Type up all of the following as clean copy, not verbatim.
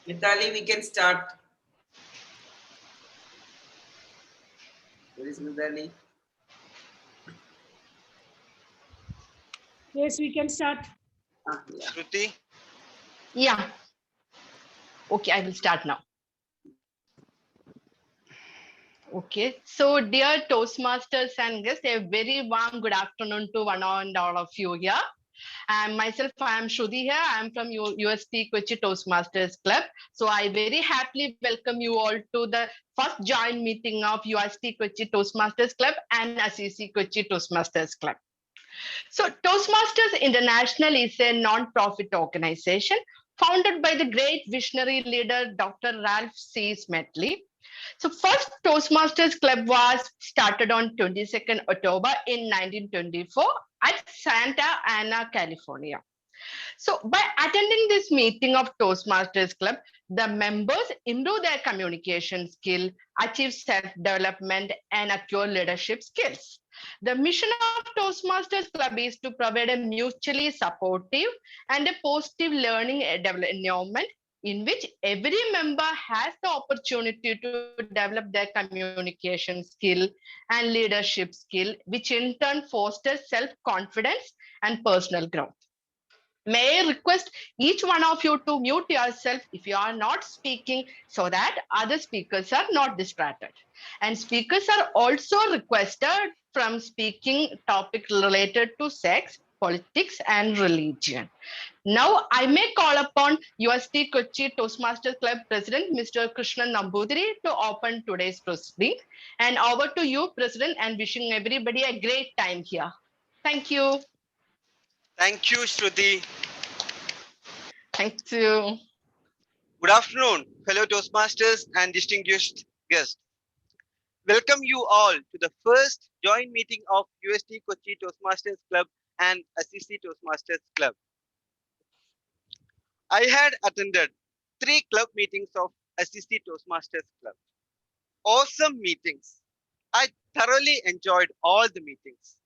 Mithali, we can start. Where is Mithali? Yes, we can start. Yeah. Shruti? Yeah. Okay, I will start now. Okay. So, dear Toastmasters and guests, a very warm good afternoon to one and all of you here. And myself, I am Shruti here. I am from UST Kochi Toastmasters Club. So, I very happily welcome you all to the first joint meeting of UST Kochi Toastmasters Club and Assisi Kochi Toastmasters Club. So, Toastmasters International is a non-profit organization founded by the great visionary leader Dr. Ralph C. Smetley. So, first Toastmasters Club was started on 22nd October in 1924 at Santa Ana, California. So, by attending this meeting of Toastmasters Club, the members improve their communication skill, achieve self-development, and acquire leadership skills. The mission of Toastmasters Club is to provide a mutually supportive and a positive learning environment in which every member has the opportunity to develop their communication skill and leadership skill, which in turn fosters self-confidence and personal growth. May I request each one of you to mute yourself if you are not speaking so that other speakers are not distracted. And speakers are also requested from speaking topic related to sex, politics, and religion. Now, I may call upon UST Kochi Toastmasters Club President Mr. Krishnan Nambudiri to open today's proceeding. And over to you, President, and wishing everybody a great time here. Thank you. Thank you, Shruti. Thank you. Good afternoon, fellow Toastmasters and distinguished guests. Welcome you all to the first joint meeting of UST Kochi Toastmasters Club and Assisi Toastmasters Club. I had attended 3 club meetings of Assisi Toastmasters Club. Awesome meetings. I thoroughly enjoyed all the meetings.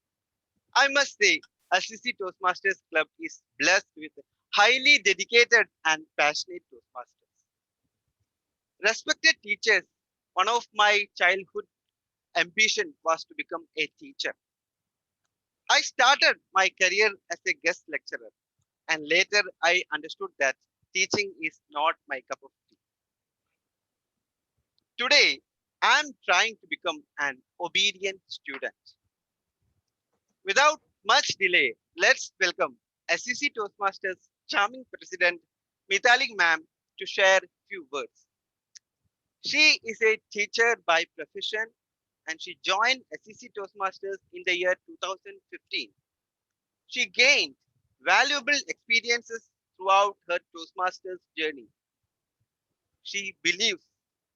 I must say, Assisi Toastmasters Club is blessed with highly dedicated and passionate Toastmasters. Respected teachers, one of my childhood ambition was to become a teacher. I started my career as a guest lecturer, and later I understood that teaching is not my cup of tea. Today, I am trying to become an obedient student. Without much delay, let's welcome SEC Toastmasters charming president Mithali ma'am to share a few words. She is a teacher by profession and she joined SEC Toastmasters in the year 2015. She gained valuable experiences throughout her Toastmasters journey. She believes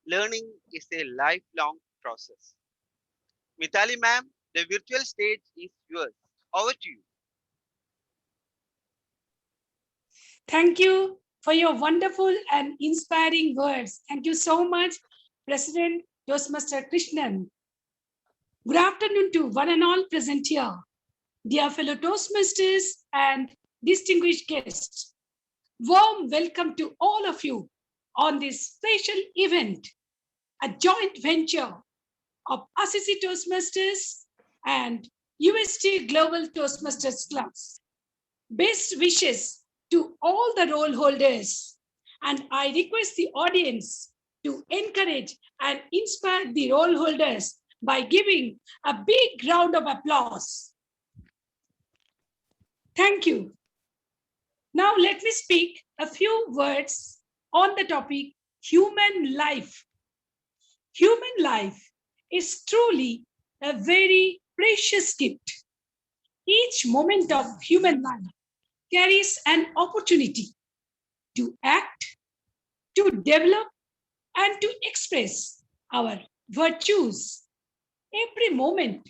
learning is a lifelong process. Mithali ma'am, the virtual stage is yours. Over to you. Thank you for your wonderful and inspiring words. Thank you so much, President Toastmaster Krishnan. Good afternoon to one and all present here. Dear fellow Toastmasters and distinguished guests, warm welcome to all of you on this special event, a joint venture of Assisi Toastmasters and UST Global Toastmasters Clubs. Best wishes to all the role holders, and I request the audience to encourage and inspire the role holders by giving a big round of applause. Thank you. Now let me speak a few words on the topic human life. Human life is truly a very precious gift. Each moment of human life carries an opportunity to act, to develop, and to express our virtues. Every moment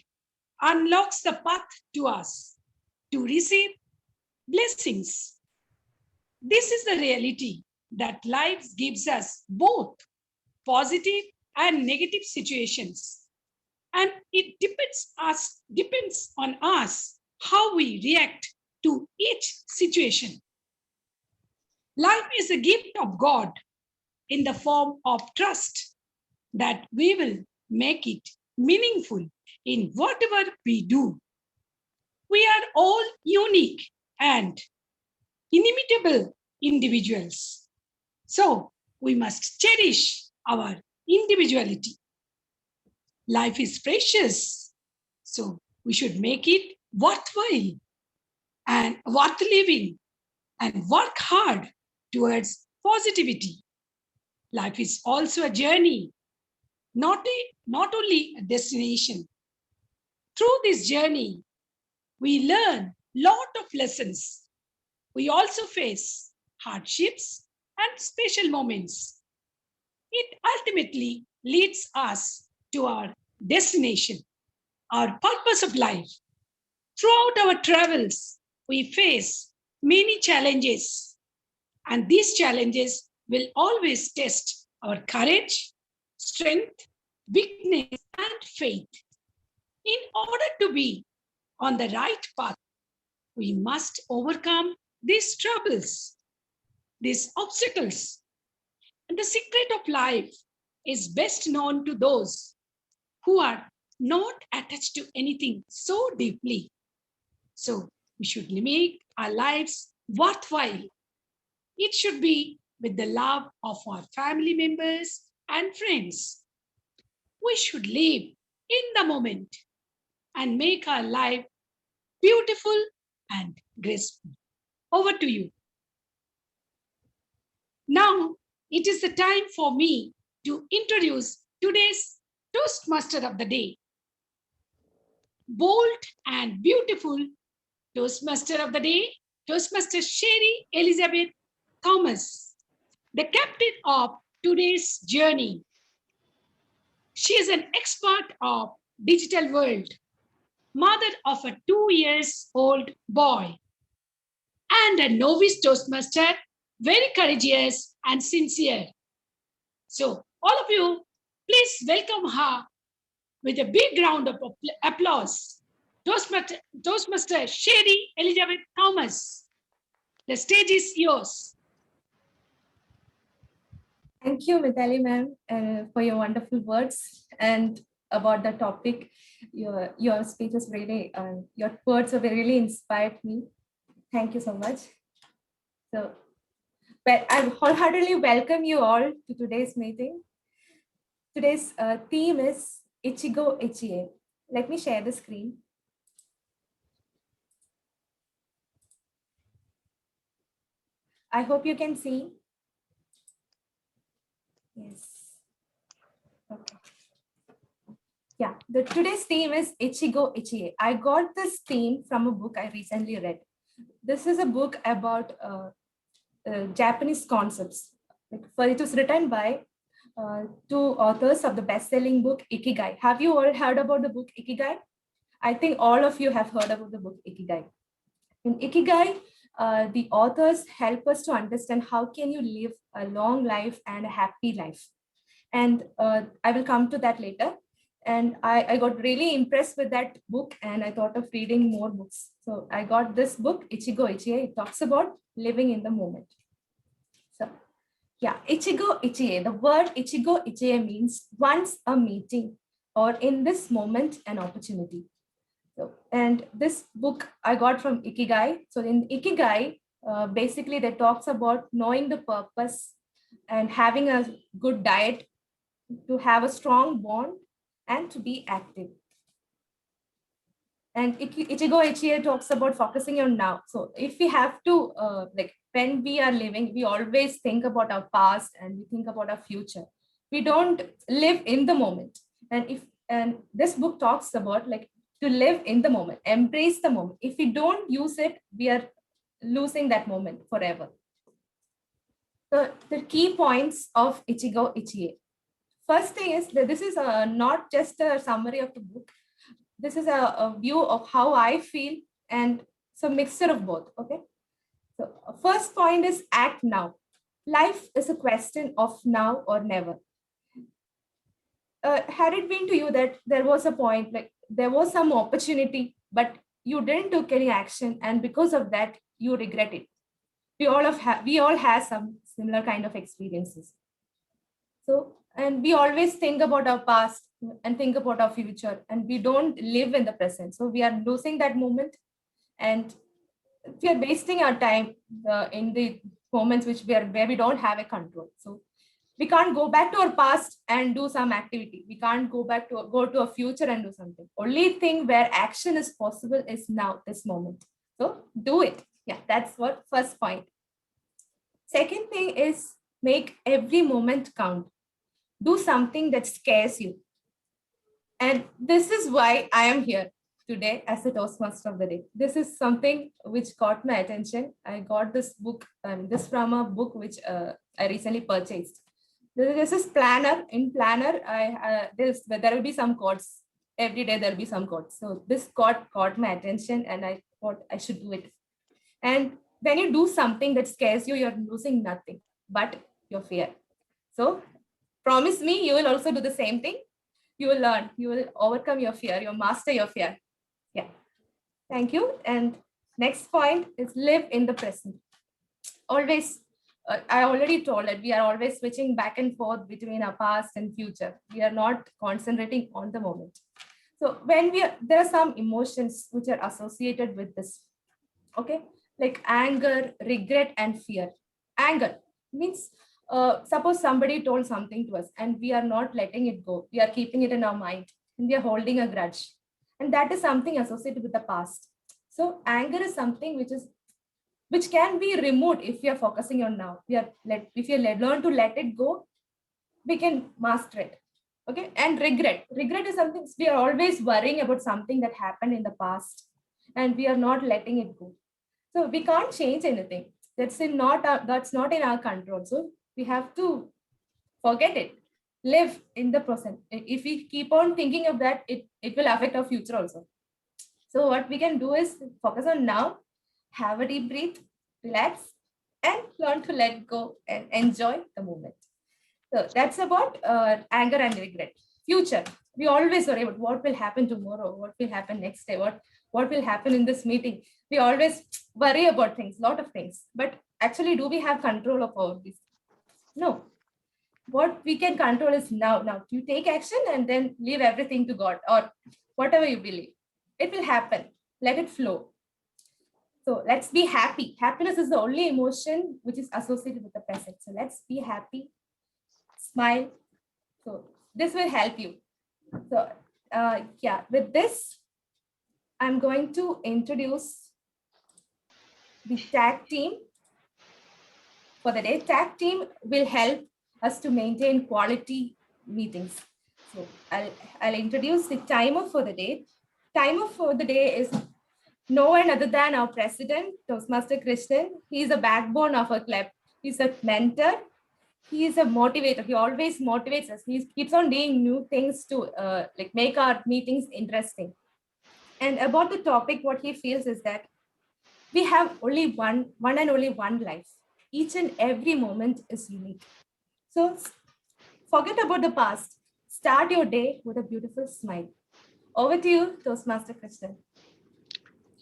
unlocks the path to us to receive blessings. This is the reality that life gives us both positive and negative situations. And it depends on us how we react to each situation. Life is a gift of God in the form of trust that we will make it meaningful in whatever we do. We are all unique and inimitable individuals. So we must cherish our individuality. Life is precious, so we should make it worthwhile and worth living and work hard towards positivity. Life is also a journey, not only a destination. Through this journey, we learn lot of lessons. We also face hardships and special moments. It ultimately leads us to our destination, our purpose of life. Throughout our travels, we face many challenges, and these challenges will always test our courage, strength, weakness, and faith. In order to be on the right path, we must overcome these troubles, these obstacles. And the secret of life is best known to those who are not attached to anything so deeply. So we should make our lives worthwhile. It should be with the love of our family members and friends. We should live in the moment and make our life beautiful and graceful. Over to you. Now, it is the time for me to introduce today's Toastmaster of the day. Bold and beautiful Toastmaster of the day, Toastmaster Sherry Elizabeth Thomas, the captain of today's journey. She is an expert of digital world, mother of a 2-year-old boy, and a novice Toastmaster, very courageous and sincere. So all of you, please welcome her with a big round of applause. Toastmaster Sherry Elizabeth Thomas, the stage is yours. Thank you, Mitali ma'am, for your wonderful words and about the topic. Your speech was really, your words have really inspired me. Thank you so much. So, but I wholeheartedly welcome you all to today's meeting. Today's theme is Ichigo Ichie. Let me share the screen. I hope you can see. Yes. Okay. Yeah, today's theme is Ichigo Ichie. I got this theme from a book I recently read. This is a book about Japanese concepts. It was written by 2 authors of the best-selling book Ikigai. Have you all heard about the book Ikigai? I think all of you have heard about the book Ikigai. In Ikigai, the authors help us to understand how can you live a long life and a happy life. And I will come to that later. And I got really impressed with that book and I thought of reading more books. So I got this book, Ichigo Ichie. It talks about living in the moment. So yeah, Ichigo Ichie. The word Ichigo Ichie means once a meeting or in this moment an opportunity. So, and this book I got from Ikigai. So in Ikigai, basically they talks about knowing the purpose and having a good diet to have a strong bond and to be active. And Ichigo Ichie talks about focusing on now. So if we have to, like when we are living, we always think about our past and we think about our future. We don't live in the moment. And this book talks about like to live in the moment, embrace the moment. If we don't use it, we are losing that moment forever. So the key points of Ichigo Ichie. First thing is that this is not just a summary of the book. This is a view of how I feel and it's a mixture of both, okay? So first point is act now. Life is a question of now or never. Had it been to you that there was a point, like there was some opportunity, but you didn't took any action and because of that, you regret it. We all have some similar kind of experiences. So, and we always think about our past and think about our future, and we don't live in the present. So we are losing that moment, and we are wasting our time in the moments where we don't have a control. So we can't go back to our past and do some activity. We can't go to a future and do something. Only thing where action is possible is now, this moment. So do it. Yeah, that's what first point. Second thing is make every moment count. Do something that scares you. And this is why I am here today as a Toastmaster of the Day. This is something which caught my attention. I got this book, this from a book which I recently purchased. This is planner. In planner, there will be some quotes. Every day there will be some quotes. So this quote caught my attention, and I thought I should do it. And when you do something that scares you, you're losing nothing but your fear. So promise me you will also do the same thing. You will learn, you will overcome your fear, you'll master your fear. Yeah. Thank you. And next point is live in the present. Always, I already told it, we are always switching back and forth between our past and future. We are not concentrating on the moment. So when there are some emotions which are associated with this. Okay, like anger, regret, and fear. Anger means suppose somebody told something to us and we are not letting it go. We are keeping it in our mind and we are holding a grudge. And that is something associated with the past. So anger is something which can be removed if we are focusing on now. If you learn to let it go, we can master it. Okay, and regret is something we are always worrying about something that happened in the past and we are not letting it go. So we can't change anything. That's not in our control. So we have to forget it. Live in the present. If we keep on thinking of that, it will affect our future also. So what we can do is focus on now, have a deep breath, relax, and learn to let go and enjoy the moment. So that's about anger and regret. Future. We always worry about what will happen tomorrow, what will happen next day, what will happen in this meeting. We always worry about things, lot of things. But actually, do we have control of all this? No. What we can control is now. Now you take action and then leave everything to God or whatever you believe. It will happen. Let it flow. So let's be happy. Happiness is the only emotion which is associated with the present. So let's be happy, smile. So this will help you. So yeah, with this, I'm going to introduce the tag team for the day. Tag team will help us to maintain quality meetings. So I'll introduce the timer for the day. Timer for the day is no one other than our president, Toastmaster Krishnan. He is the backbone of our club. He's a mentor. He is a motivator. He always motivates us. He keeps on doing new things to make our meetings interesting. And about the topic, what he feels is that we have only one and only one life. Each and every moment is unique. So forget about the past. Start your day with a beautiful smile. Over to you, Toastmaster Krishnan.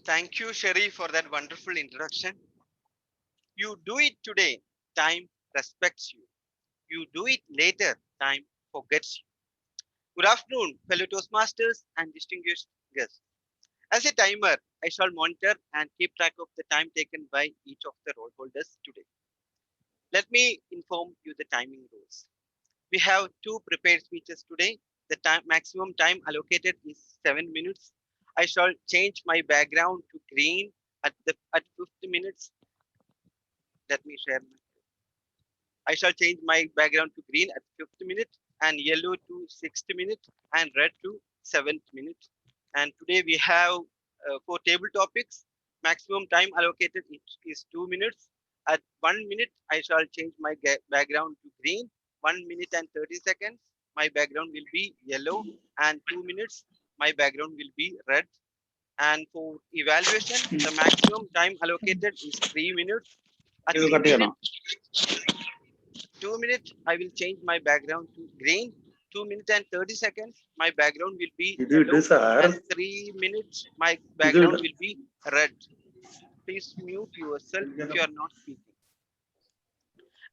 Thank you, Sherry, for that wonderful introduction. You do it today, time respects you. You do it later, time forgets you. Good afternoon, fellow Toastmasters and distinguished guests. As a timer, I shall monitor and keep track of the time taken by each of the role holders today. Let me inform you the timing rules. We have two prepared speeches today. The maximum time allocated is 7 minutes. I shall change my background to green at 50 minutes. Let me share. I shall change my background to green at 50 minutes and yellow to 60 minutes and red to 7 minutes. And today we have 4 table topics. Maximum time allocated is 2 minutes. At 1 minute, I shall change my background to green. 1 minute and 30 seconds, my background will be yellow. And 2 minutes, my background will be red. And for evaluation, the maximum time allocated is 3 minutes. At 2 minutes, I will change my background to green. 2 minutes and 30 seconds, my background will be yellow. And 3 minutes, my background will be red. Please mute yourself if you are not speaking.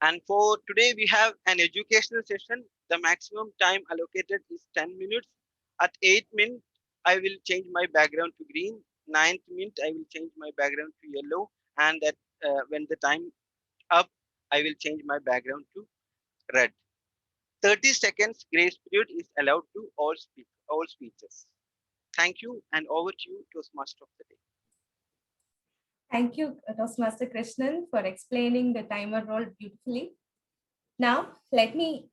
And for today, we have an educational session. The maximum time allocated is 10 minutes. At 8 minutes, I will change my background to green. 9th minute, I will change my background to yellow. And that when the time up, I will change my background to red. 30 seconds grace period is allowed to all speeches. Thank you, and over to you, Toastmaster of the day. Thank you, Toastmaster Krishnan, for explaining the timer role beautifully. Now, let me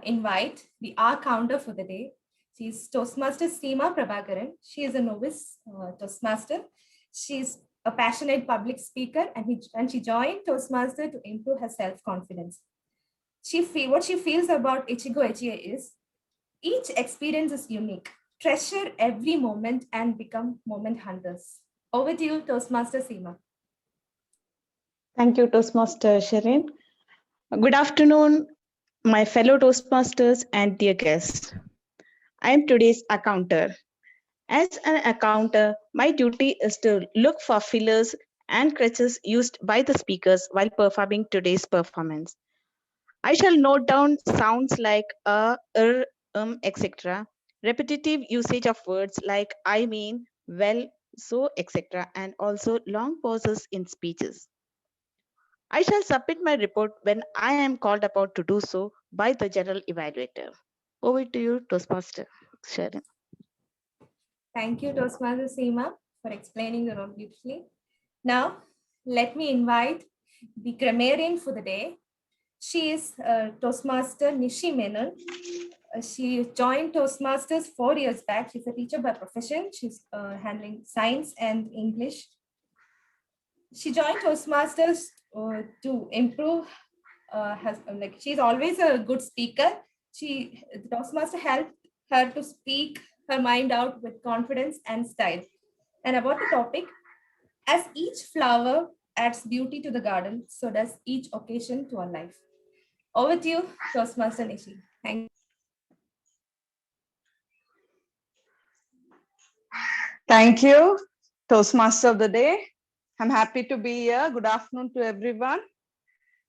invite the R counter for the day. She's Toastmaster Seema Prabhakaran. She is a novice Toastmaster. She's a passionate public speaker, and she joined Toastmaster to improve her self-confidence. What she feels about Ichigo Ichie is, each experience is unique. Treasure every moment and become moment hunters. Over to you, Toastmaster Seema. Thank you, Toastmaster Sharon. Good afternoon, my fellow Toastmasters and dear guests. I am today's accounter. As an accounter, my duty is to look for fillers and crutches used by the speakers while performing today's performance. I shall note down sounds like etc., repetitive usage of words like I mean, well, so, etc., and also long pauses in speeches. I shall submit my report when I am called upon to do so by the general evaluator. Over to you, Toastmaster Sharon. Thank you, Toastmaster Seema, for explaining the role beautifully. Now, let me invite the grammarian for the day. She is Toastmaster Nishi Menon. She joined Toastmasters 4 years back. She's a teacher by profession. She's handling science and English. She joined Toastmasters to improve. She's always a good speaker. The Toastmaster helped her to speak her mind out with confidence and style. And about the topic, as each flower adds beauty to the garden, so does each occasion to our life. Over to you, Toastmaster Nishi. Thank you. Thank you, Toastmaster of the day. I'm happy to be here. Good afternoon to everyone.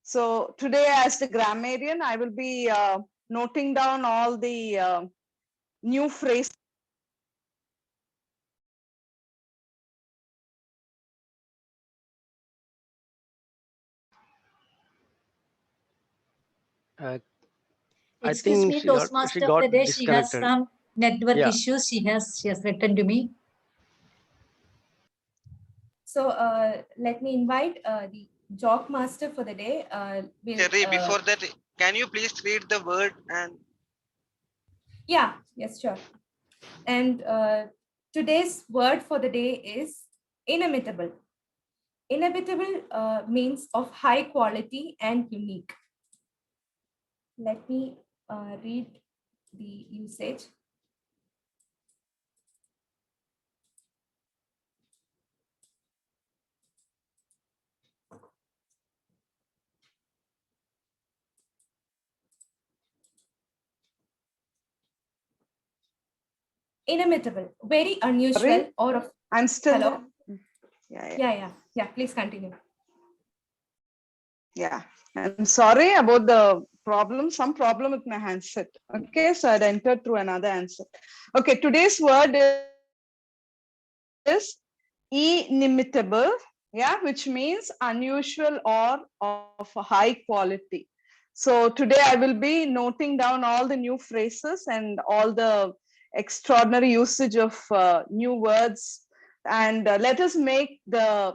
So today, as the grammarian, I will be noting down all the new phrases. I Excuse think me, she Toastmaster of got the day. She has disconnected. some network Yeah. issues. She has written to me. So let me invite the joke master for the day. Cherry, before that, can you please read the word and Yeah, yes, sure. And today's word for the day is inimitable. Inimitable means of high quality and unique. Let me read the usage. Inimitable, very unusual. Sorry? Or of I'm still hello. there. Yeah. Please continue. Yeah. I'm sorry about the problem. Some problem with my handset. Okay, so I'd entered through another handset. Okay, today's word is inimitable, yeah, which means unusual or of a high quality. So today I will be noting down all the new phrases and all the extraordinary usage of new words, and let us make the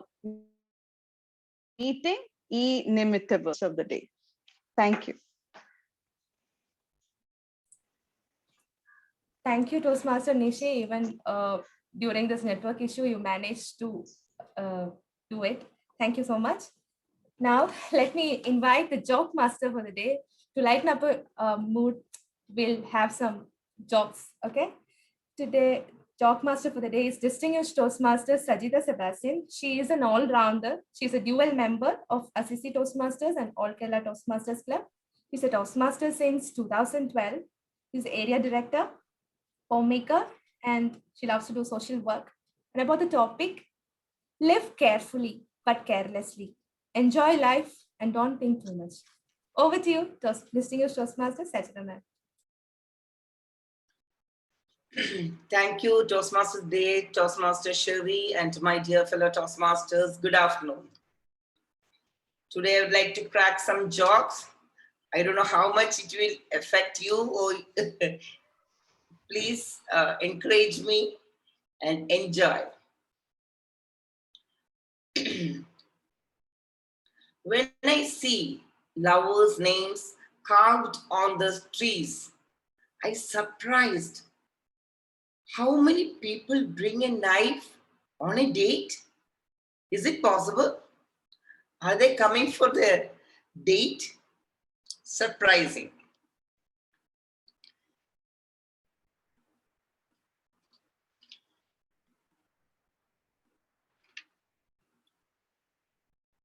meeting inimitable of the day. Thank you. Thank you, Toastmaster Nishi. Even during this network issue, you managed to do it. Thank you so much. Now, let me invite the joke master for the day to lighten up a mood. We'll have some jokes, okay? Today, joke master for the day is distinguished Toastmaster Sajida Sebastian. She is an all-rounder. She's a dual member of Assisi Toastmasters and All Kerala Toastmasters Club. She's a Toastmaster since 2012. She's area director, homemaker, and she loves to do social work. And about the topic, live carefully but carelessly. Enjoy life and don't think too much. Over to you, distinguished Toastmaster Sajida ma'am. Thank you, Toastmasters Day, Toastmaster Shirley, and my dear fellow Toastmasters. Good afternoon. Today, I would like to crack some jokes. I don't know how much it will affect you, or please encourage me and enjoy. When I see lovers' names carved on the trees, I surprised how many people bring a knife on a date. Is it possible? Are they coming for their date? Surprising.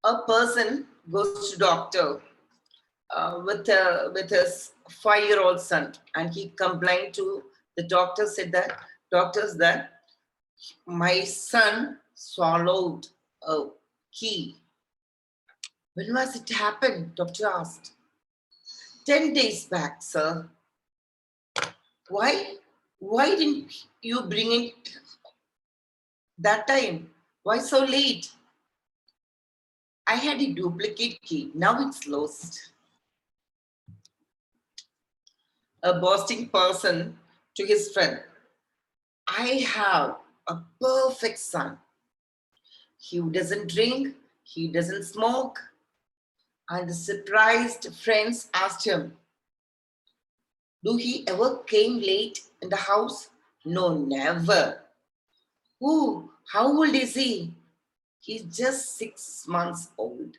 A person goes to doctor with his 5-year-old son, and he complained to the doctor. Said that doctors that my son swallowed a key. When was it happened? Doctor asked. 10 days back, sir. Why? Why didn't you bring it that time? Why so late? I had a duplicate key. Now it's lost. A boasting person to his friend. I have a perfect son. He doesn't drink. He doesn't smoke. And the surprised friends asked him, do he ever came late in the house? No, never. Oh, how old is he? He's just 6 months old.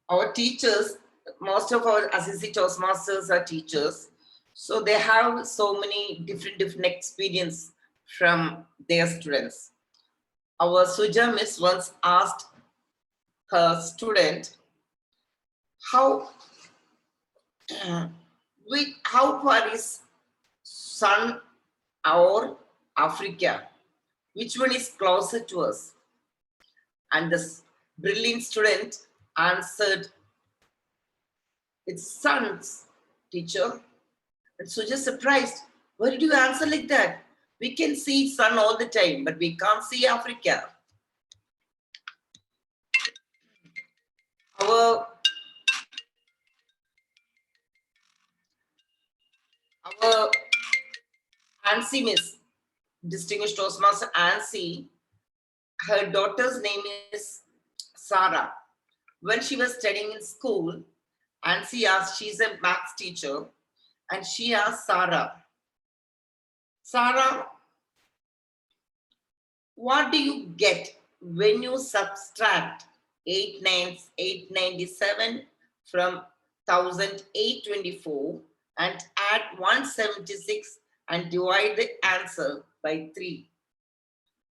Our teachers, most of our Assisi Toastmasters are teachers. So they have so many different experience from their students. Our Suja Miss once asked her student, how far is Sun or Africa? Which one is closer to us? And this brilliant student answered, it's Sun's, teacher. And so just surprised, why did you answer like that? We can see sun all the time, but we can't see Africa. Our Ansi Miss, distinguished Toastmaster Ansi, her daughter's name is Sarah. When she was studying in school, Ansi asked, she's a maths teacher, and she asked Sarah, Sarah, what do you get when you subtract 897 from 1824 and add 176 and divide the answer by 3?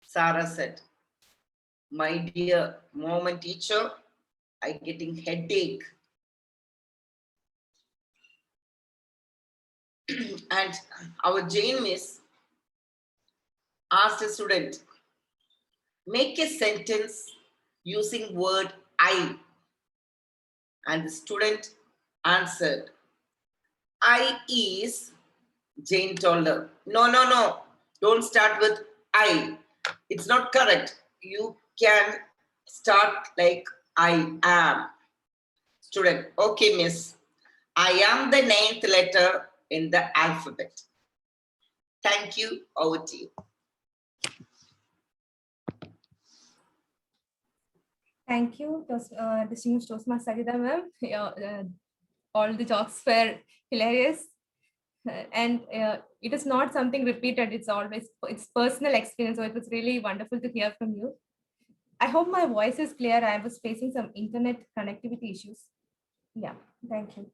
Sarah said, my dear mom and teacher, I'm getting headache. And our Jane Miss asked a student, make a sentence using word I. And the student answered, I is, Jane told her, no, don't start with I. It's not correct. You can start like I am. Student, okay, miss. I am the 9th letter in the alphabet. Thank you. Over to you. Thank you, distinguished Toastmaster Sajida ma'am. All the jokes were hilarious. And it is not something repeated. It's personal experience. So it was really wonderful to hear from you. I hope my voice is clear. I was facing some internet connectivity issues. Yeah, thank you.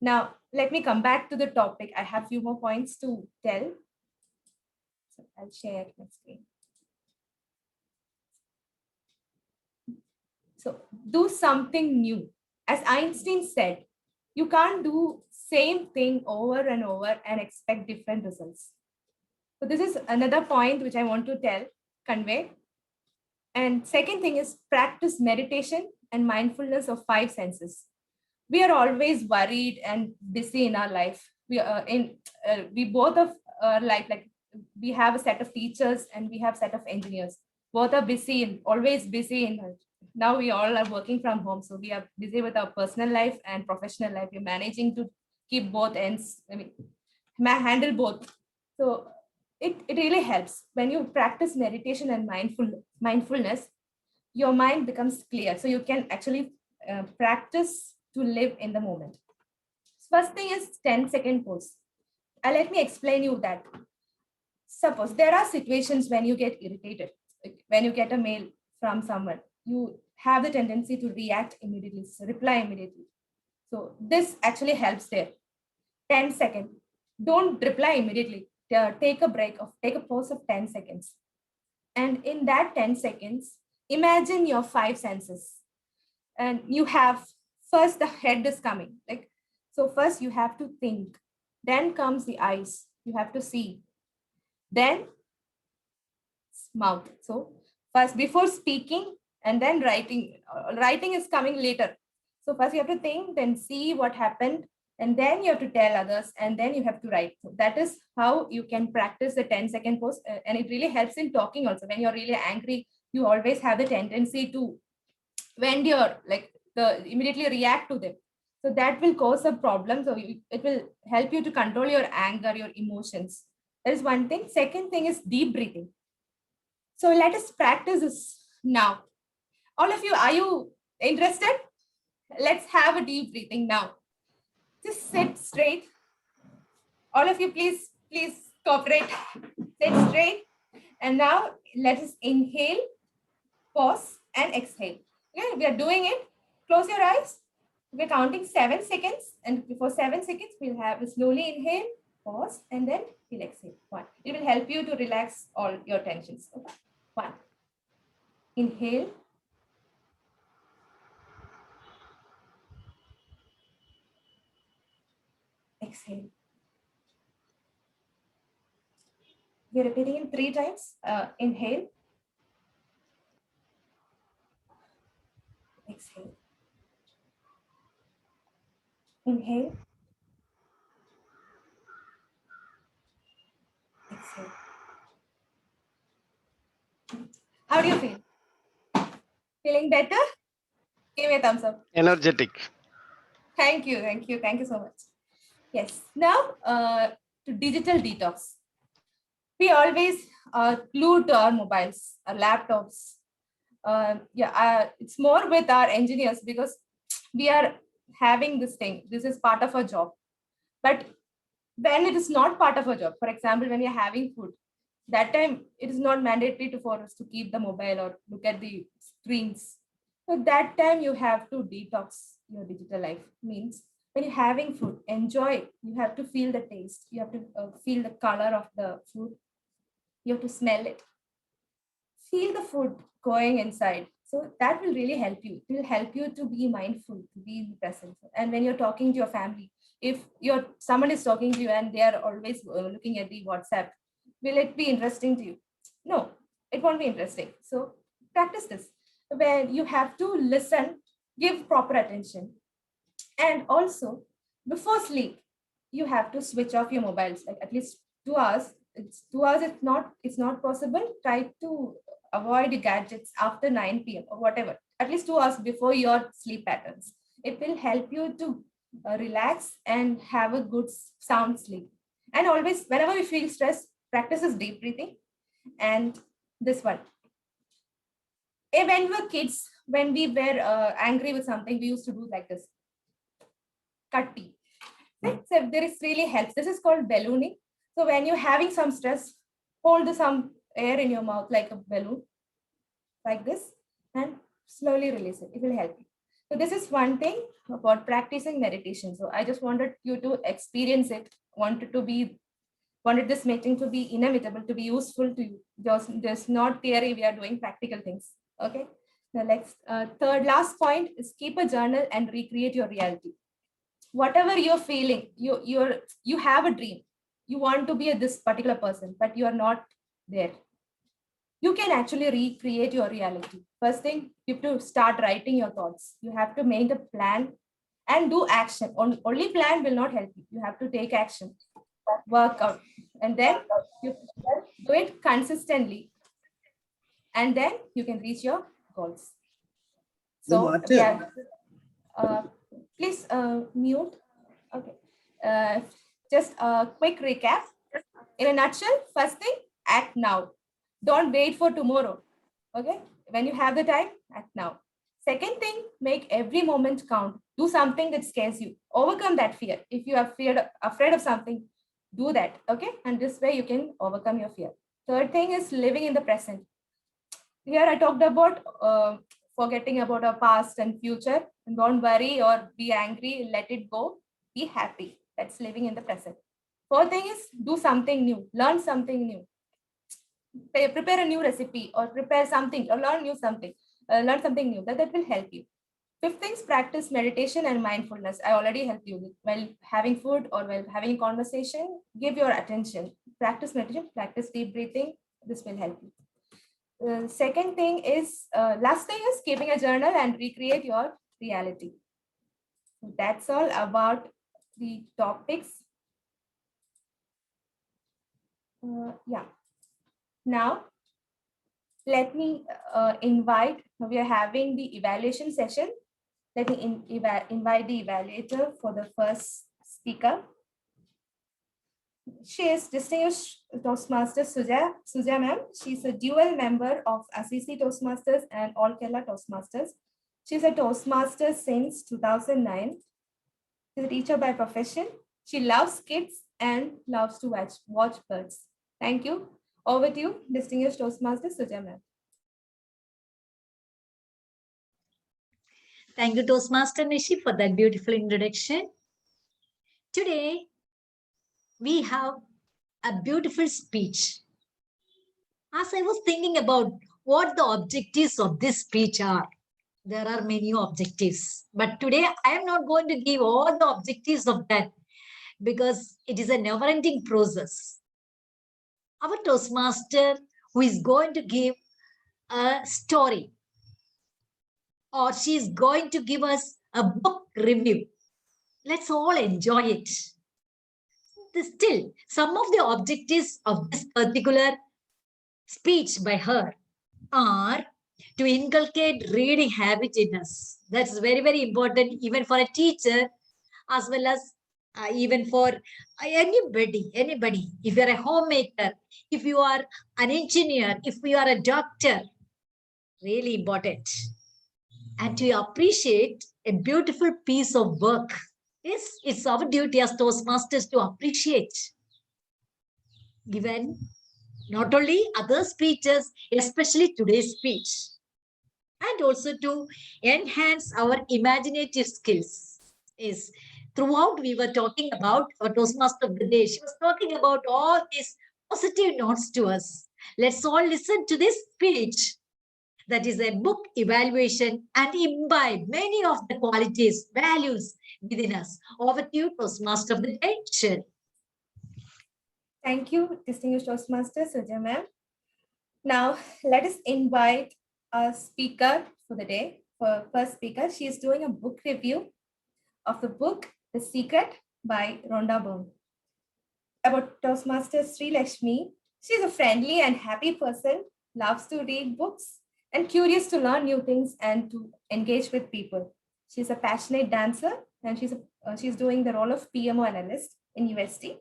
Now, let me come back to the topic. I have a few more points to tell. So I'll share my screen. So do something new. As Einstein said, you can't do same thing over and over and expect different results. So this is another point which I want to convey. And second thing is practice meditation and mindfulness of five senses. We are always worried and busy in our life. We both of our life, like we have a set of teachers and we have set of engineers. Both are busy and always busy in. Now we all are working from home, so we are busy with our personal life and professional life. We're managing to keep both ends. I mean, handle both. So it really helps when you practice meditation and mindfulness. Your mind becomes clear, so you can actually practice to live in the moment. First thing is 10-second pause. Let me explain you that. Suppose there are situations when you get irritated, like when you get a mail from someone, you have the tendency to react immediately, so reply immediately. So this actually helps there. 10 seconds. Don't reply immediately. Take a break of take a pause of 10 seconds. And in that 10 seconds, imagine your five senses. And you have first the head is coming. Like so, first you have to think. Then comes the eyes. You have to see. Then mouth. So first before speaking and then writing. Writing is coming later. So first you have to think, then see what happened, and then you have to tell others, and then you have to write. So that is how you can practice the 10-second pause, and it really helps in talking also. When you're really angry, you always have the tendency to when you're like the immediately react to them. So that will cause a problem. So it will help you to control your anger, your emotions. That is one thing. Second thing is deep breathing. So let us practice this now. All of you, are you interested? Let's have a deep breathing now. Just sit straight. All of you, please cooperate. Sit straight. And now let us inhale, pause, and exhale. Okay, we are doing it. Close your eyes. We're counting 7 seconds. And before 7 seconds, we'll slowly inhale, pause, and then we'll exhale. 1. It will help you to relax all your tensions. Okay. 1. Inhale. Exhale. We're repeating it 3 times. Inhale. Exhale. Inhale. Exhale. How do you feel? Feeling better? Give me a thumbs up. Energetic. Thank you. Thank you. Thank you so much. Yes. Now, to digital detox. We always glued to our mobiles, our laptops. It's more with our engineers because we are having this thing. This is part of our job. But when it is not part of our job, for example, when you're having food, that time it is not mandatory for us to keep the mobile or look at the screens. So that time you have to detox your digital life. Means when you're having food, enjoy. You have to feel the taste. You have to feel the color of the food. You have to smell it. Feel the food going inside. So that will really help you. It will help you to be mindful, to be in the present. And when you're talking to your family, if someone is talking to you and they are always looking at the WhatsApp, will it be interesting to you? No, it won't be interesting. So practice this. Where you have to listen, give proper attention. And also, before sleep, you have to switch off your mobiles, like at least 2 hours. It's 2 hours, it's not possible. Try to avoid gadgets after 9 p.m. or whatever, at least 2 hours before your sleep patterns. It will help you to relax and have a good sound sleep. And always, whenever you feel stressed, practice is deep breathing. And this one. When we were kids, when we were angry with something, we used to do like this. Katti. So this really helps. This is called ballooning. So when you're having some stress, hold some air in your mouth like a balloon, like this, and slowly release it. It will help you. So this is one thing about practicing meditation. So I just wanted you to experience it. Wanted this meeting to be inimitable, to be useful to you. Just not theory. We are doing practical things. Okay. The next, last point is keep a journal and recreate your reality. Whatever you're feeling, you have a dream. You want to be this particular person, but you are not there. you can actually recreate your reality. First thing, you have to start writing your thoughts. You have to make a plan and do action. Only plan will not help you. You have to take action, work out, and then you do it consistently, and then you can reach your goals. So yeah, please mute. Okay. Just a quick recap. In a nutshell, first thing, act now. Don't wait for tomorrow. Okay. When you have the time, act now. Second thing, make every moment count. Do something that scares you. Overcome that fear. If you are afraid of something, do that. Okay. And this way you can overcome your fear. Third thing is living in the present. Here I talked about forgetting about our past and future. And don't worry or be angry. Let it go. Be happy. That's living in the present. Fourth thing is do something new. Learn something new. Prepare a new recipe or prepare something or learn something new that will help you. Fifth things, practice meditation and mindfulness. I already helped you while having food or while having a conversation. Give your attention. Practice meditation, practice deep breathing. This will help you. Second thing is, last thing is keeping a journal and recreate your reality. That's all about the topics. Yeah. Now, let me invite, we are having the evaluation session. Let me invite the evaluator for the first speaker. She is distinguished Toastmaster Suja ma'am. She's a dual member of Assisi Toastmasters and All Kerala Toastmasters. She's a Toastmaster since 2009. She's a teacher by profession. She loves kids and loves to watch birds. Thank you. Over to you, distinguished Toastmaster Suja ma'am. Thank you, Toastmaster Nishi, for that beautiful introduction. Today, we have a beautiful speech. As I was thinking about what the objectives of this speech are, there are many objectives. But today, I am not going to give all the objectives of that because it is a never-ending process. Our Toastmaster, who is going to give a story, or she is going to give us a book review. Let's all enjoy it. Still, some of the objectives of this particular speech by her are to inculcate reading habit in us. That's very, very important even for a teacher as well as even for anybody. If you're a homemaker, if you are an engineer, if you are a doctor, really important. And to appreciate a beautiful piece of work. Yes, it's our duty as Toastmasters to appreciate. Given not only other speeches, especially today's speech, and also to enhance our imaginative skills. Is throughout we were talking about our Toastmaster of the day. She was talking about all these positive notes to us. Let's all listen to this speech. That is a book evaluation and imbibe many of the qualities, values within us. Over to you, Toastmaster of the day, Sherry. Thank you, distinguished Toastmaster Suja ma'am. Now, let us invite a speaker for the day. For first speaker, she is doing a book review of the book The Secret by Rhonda Byrne. About Toastmaster Sri Lakshmi, she is a friendly and happy person, loves to read books, and curious to learn new things and to engage with people. She's a passionate dancer and she's doing the role of PMO analyst in UST.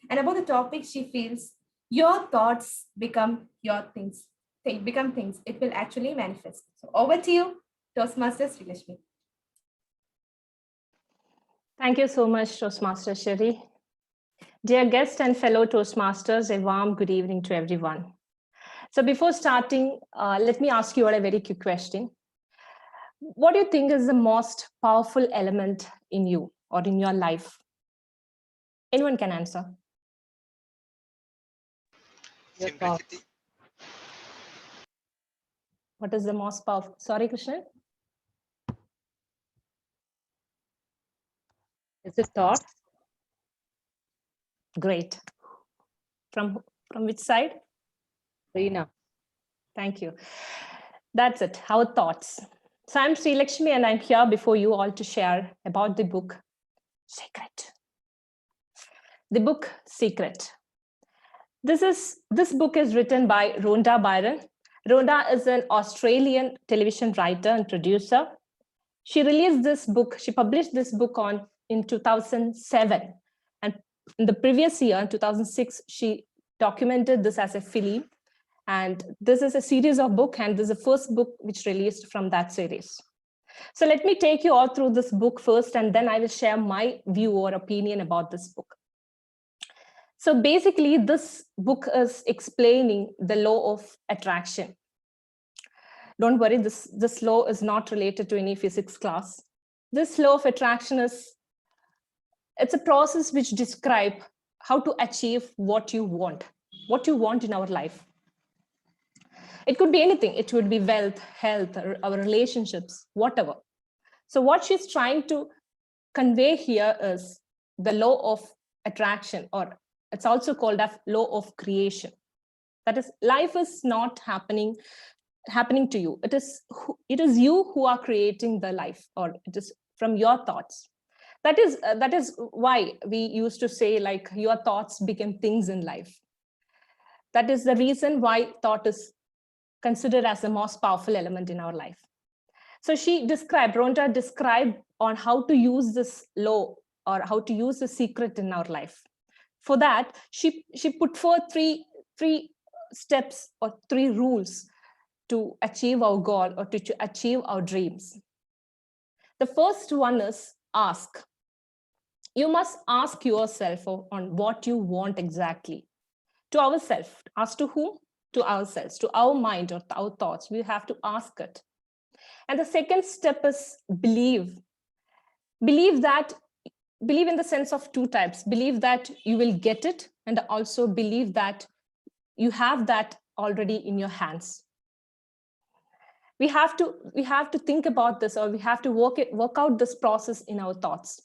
And about the topic, she feels your thoughts become your things. Become things. It will actually manifest. So over to you, Toastmaster Sri Lakshmi. Thank you so much, Toastmaster Sherry. Dear guests and fellow Toastmasters, a warm good evening to everyone. So before starting, let me ask you all a very quick question. What do you think is the most powerful element in you or in your life? Anyone can answer. Simplicity. What is the most powerful? Sorry, Krishnan. Is it thought? Great. From which side? Reena. Thank you. That's it, our thoughts. So I'm Sri Lakshmi and I'm here before you all to share about the book Secret. The book Secret. This book is written by Rhonda Byron. Rhonda is an Australian television writer and producer. She published this book in 2007. And in the previous year, in 2006, she documented this as a film. And this is a series of books, and this is the first book which released from that series. So let me take you all through this book first, and then I will share my view or opinion about this book. So basically, this book is explaining the law of attraction. Don't worry, this law is not related to any physics class. This law of attraction it's a process which describes how to achieve what you want in our life. It could be anything. It would be wealth, health, or our relationships, whatever. So what she's trying to convey here is the law of attraction, or it's also called a law of creation. That is, life is not happening to you. It is you who are creating the life, or it is from your thoughts. That is why we used to say, like, your thoughts become things in life. That is the reason why thought is considered as the most powerful element in our life. So Rhonda described on how to use this law, or how to use the secret in our life. For that, she put forth three steps or 3 rules to achieve our goal or to achieve our dreams. The first one is ask. You must ask yourself on what you want exactly. To ourselves. Ask to whom? To ourselves, to our mind or to our thoughts. We have to ask it. And the second step is believe. Believe in the sense of 2 types. Believe that you will get it, and also believe that you have that already in your hands. We have to think about this, or we have to work out this process in our thoughts.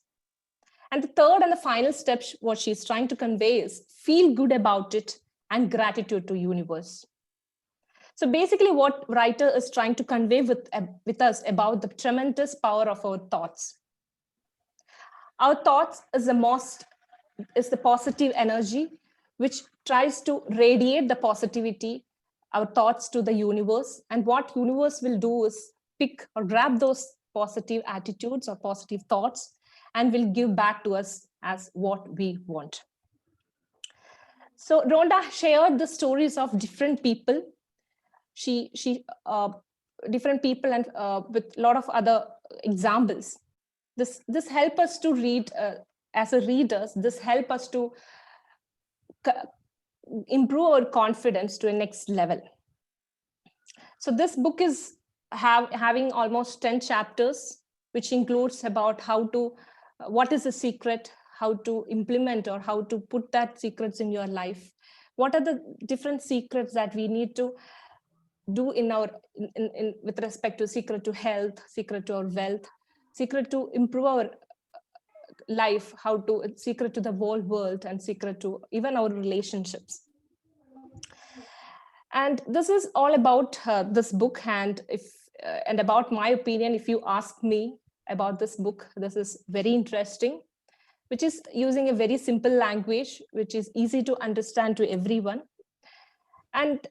And the third and the final step, what she's trying to convey is feel good about it and gratitude to universe. So basically what writer is trying to convey with us about the tremendous power of our thoughts. Our thoughts is the positive energy which tries to radiate the positivity, our thoughts, to the universe. And what universe will do is pick or grab those positive attitudes or positive thoughts and will give back to us as what we want. So Rhonda shared the stories of different people. Different people, and with a lot of other examples. This help us to read, as a readers, this help us to improve our confidence to a next level. So this book is having almost 10 chapters, which includes about what is the secret, how to implement or how to put that secrets in your life. What are the different secrets that we need to do with respect to secret to health, secret to our wealth, secret to improve our life, secret to the whole world, and secret to even our relationships. And this is all about this book, and about my opinion. If you ask me about this book, this is very interesting, which is using a very simple language, which is easy to understand to everyone. And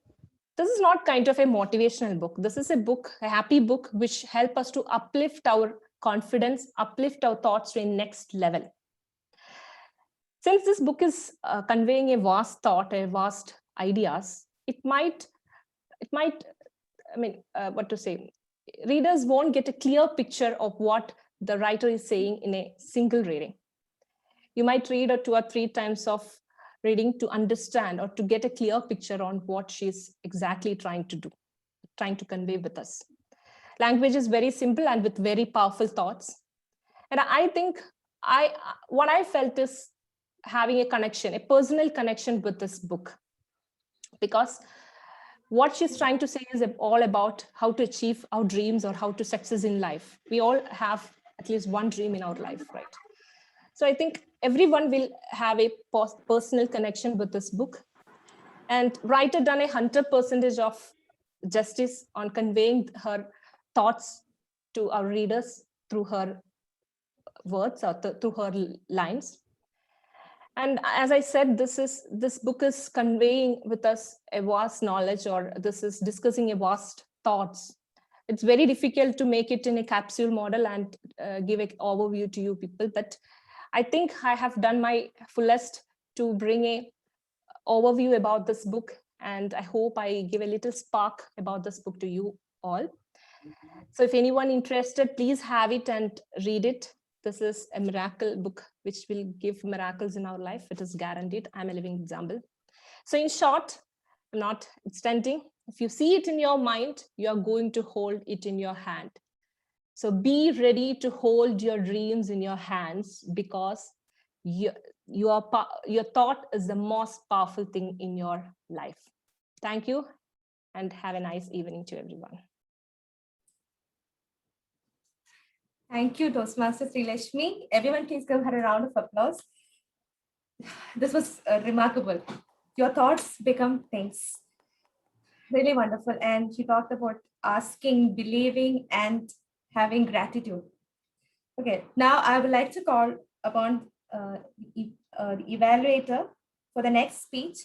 this is not kind of a motivational book. This is a happy book, which help us to uplift our confidence, uplift our thoughts to a next level. Since this book is conveying a vast thought, a vast ideas, it might, what to say, readers won't get a clear picture of what the writer is saying in a single reading. You might read 2 or 3 times of reading to understand or to get a clear picture on what she's exactly trying to convey with us. Language is very simple and with very powerful thoughts. And I think what I felt is having a personal connection with this book, because what she's trying to say is all about how to achieve our dreams or how to success in life. We all have at least one dream in our life, right? So I think everyone will have a personal connection with this book. And writer done 100% of justice on conveying her thoughts to our readers through her words or through her lines. And as I said, this book is conveying with us a vast knowledge, or this is discussing a vast thoughts. It's very difficult to make it in a capsule model and give an overview to you people, but I think I have done my fullest to bring a overview about this book, and I hope I give a little spark about this book to you all. So if anyone interested, please have it and read it. This is a miracle book which will give miracles in our life. It is guaranteed. I'm a living example. So in short, I'm not extending. If you see it in your mind, you are going to hold it in your hand. So be ready to hold your dreams in your hands, because your thought is the most powerful thing in your life. Thank you, and have a nice evening to everyone. Thank you, Toastmaster Srilakshmi. Everyone, please give her a round of applause. This was remarkable. Your thoughts become things. Really wonderful. And she talked about asking, believing, and having gratitude. Okay, now I would like to call upon the evaluator for the next speech,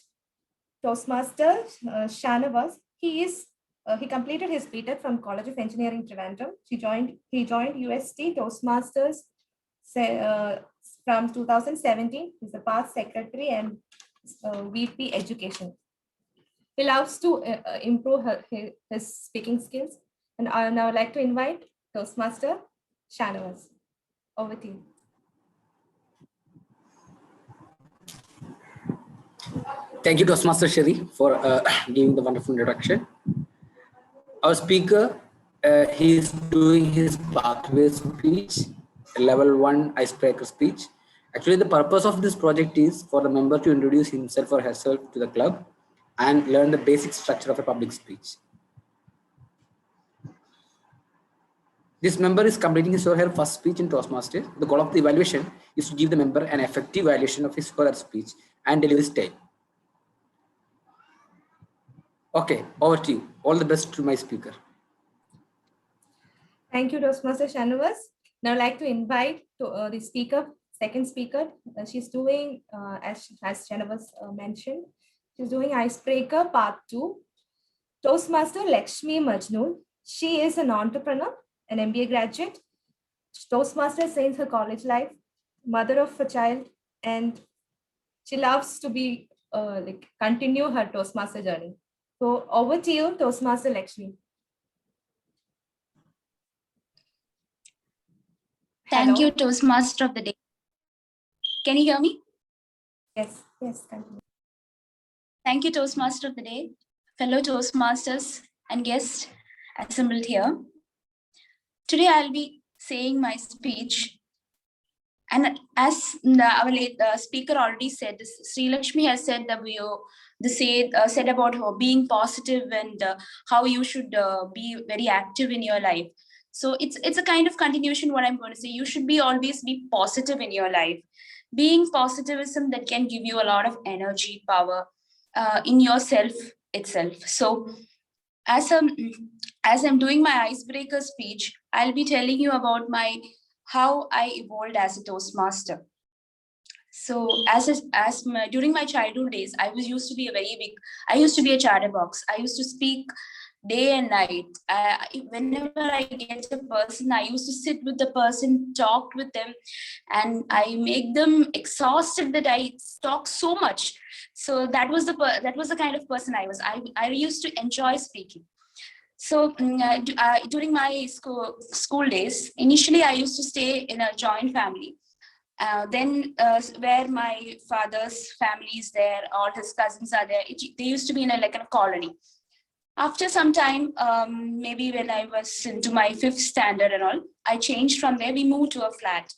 Toastmaster Shanavas. He completed his BTech from College of Engineering, Trivandrum. He joined UST Toastmasters from 2017. He's the past secretary and VP Education. He loves to improve his speaking skills. And I would now like to invite Toastmaster Shanavas. Over to you. Thank you, Toastmaster Shri, for giving the wonderful introduction. Our speaker, he is doing his pathway speech, level 1 icebreaker speech. Actually, the purpose of this project is for the member to introduce himself or herself to the club and learn the basic structure of a public speech. This member is completing his or her first speech in Toastmasters. The goal of the evaluation is to give the member an effective evaluation of his or her speech and delivery style. Okay, over to you. All the best to my speaker. Thank you, Toastmaster Shanavas. Now I'd like to invite the speaker, second speaker. She's doing, as Shanavas mentioned, she's doing Icebreaker Part 2. Toastmaster Lakshmi Majnoon. She is an entrepreneur, an MBA graduate, Toastmaster since her college life, mother of a child, and she loves to be continue her Toastmaster journey. So over to you, Toastmaster Lakshmi. Thank Hello. you, Toastmaster of the day. Can you hear me? Yes, continue. Thank you, Toastmaster of the day, fellow Toastmasters and guests assembled here. Today, I'll be saying my speech. And as our late speaker already said, Sri Lakshmi has said that said about her being positive and how you should be very active in your life. So it's a kind of continuation what I'm going to say. You should always be positive in your life. Being positivism that can give you a lot of energy, power in yourself itself. So as I'm doing my icebreaker speech, I'll be telling you about how I evolved as a Toastmaster. So during my childhood days, I used to be a chatterbox. I used to speak day and night. Whenever I get a person, I used to sit with the person, talk with them, and I make them exhausted that I talk so much. So that was the kind of person I was. I used to enjoy speaking. So during my school days, initially I used to stay in a joint family. Then where my father's family is there, all his cousins are there. They used to be in a colony. After some time, maybe when I was into my 5th standard and all, I changed from there. We moved to a flat.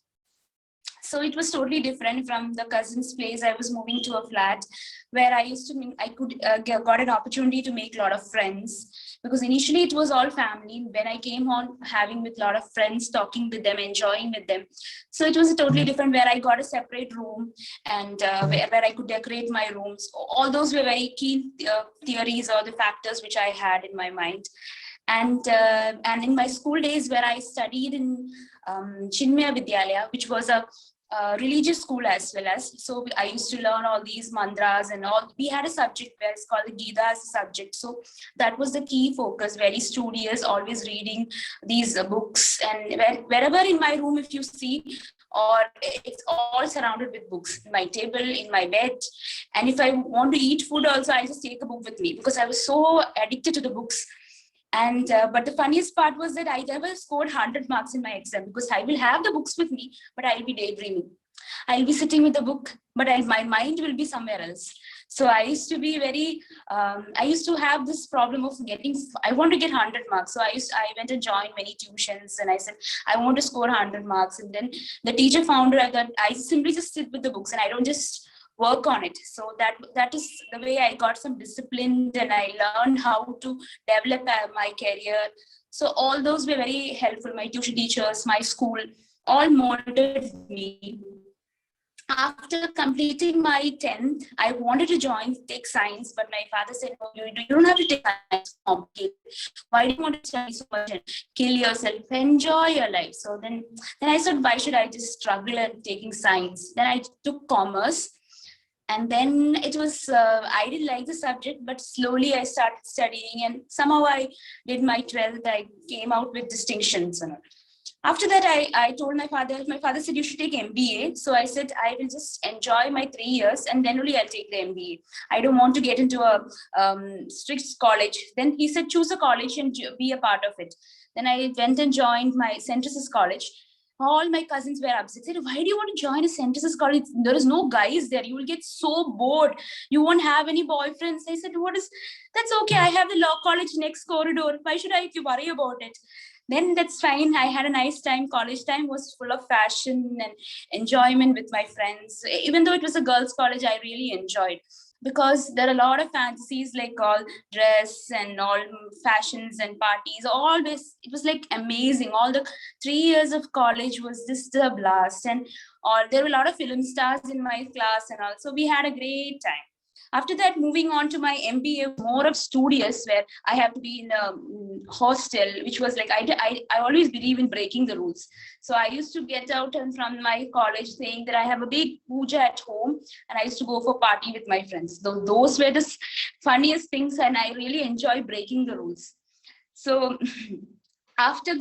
So it was totally different from the cousin's place. I was moving to a flat where I used to mean I could got an opportunity to make a lot of friends, because initially it was all family. When I came on having with a lot of friends, talking with them, enjoying with them. So it was a totally different, where I got a separate room, and where I could decorate my rooms. All those were very key theories or the factors which I had in my mind. And in my school days, where I studied in Chinmaya Vidyalaya, which was a religious school as well as, so I used to learn all these mantras and all. We had a subject where it's called the Gita as a subject. So that was the key focus, very studious, always reading these books. And wherever in my room, if you see, or it's all surrounded with books, my table, in my bed. And if I want to eat food also, I just take a book with me, because I was so addicted to the books. And but the funniest part was that I never scored 100 marks in my exam, because I will have the books with me, but I'll be daydreaming. I'll be sitting with the book, but my mind will be somewhere else. So I used to be very, I used to have this problem of I want to get 100 marks. So I went and joined many tuitions, and I said, I want to score 100 marks. And then the teacher found out that I simply just sit with the books and I don't just work on it. So that is the way I got some discipline, and I learned how to develop my career. So all those were very helpful. My tuition teachers, my school, all molded me. After completing my 10th, I wanted to take science, but my father said, no, you don't have to take science. Why do you want to study so much and kill yourself? Enjoy your life. So then I said, why should I just struggle at taking science? Then I took commerce. And then it was, I didn't like the subject, but slowly I started studying, and somehow I did my 12th. I came out with distinctions. After that, I told my father said, you should take MBA. So I said, I will just enjoy my 3 years and then only I'll take the MBA. I don't want to get into a strict college. Then he said, choose a college and be a part of it. Then I went and joined my St. Teresa's College. All my cousins were upset. Said, why do you want to join a St. Teresa's College? There is no guys there. You will get so bored. You won't have any boyfriends. I said, that's okay. I have the law college next corridor. Why should I worry about it? Then that's fine. I had a nice time. College time was full of fashion and enjoyment with my friends. Even though it was a girls' college, I really enjoyed, because there are a lot of fantasies, like all dress and all fashions and parties. All this, it was like amazing. All the 3 years of college was just a blast. And there were a lot of film stars in my class, and also we had a great time. After that, moving on to my MBA, more of studious, where I have to be in a hostel, which was like, I always believe in breaking the rules. So I used to get out and from my college saying that I have a big puja at home, and I used to go for party with my friends. Those were the funniest things, and I really enjoy breaking the rules. So after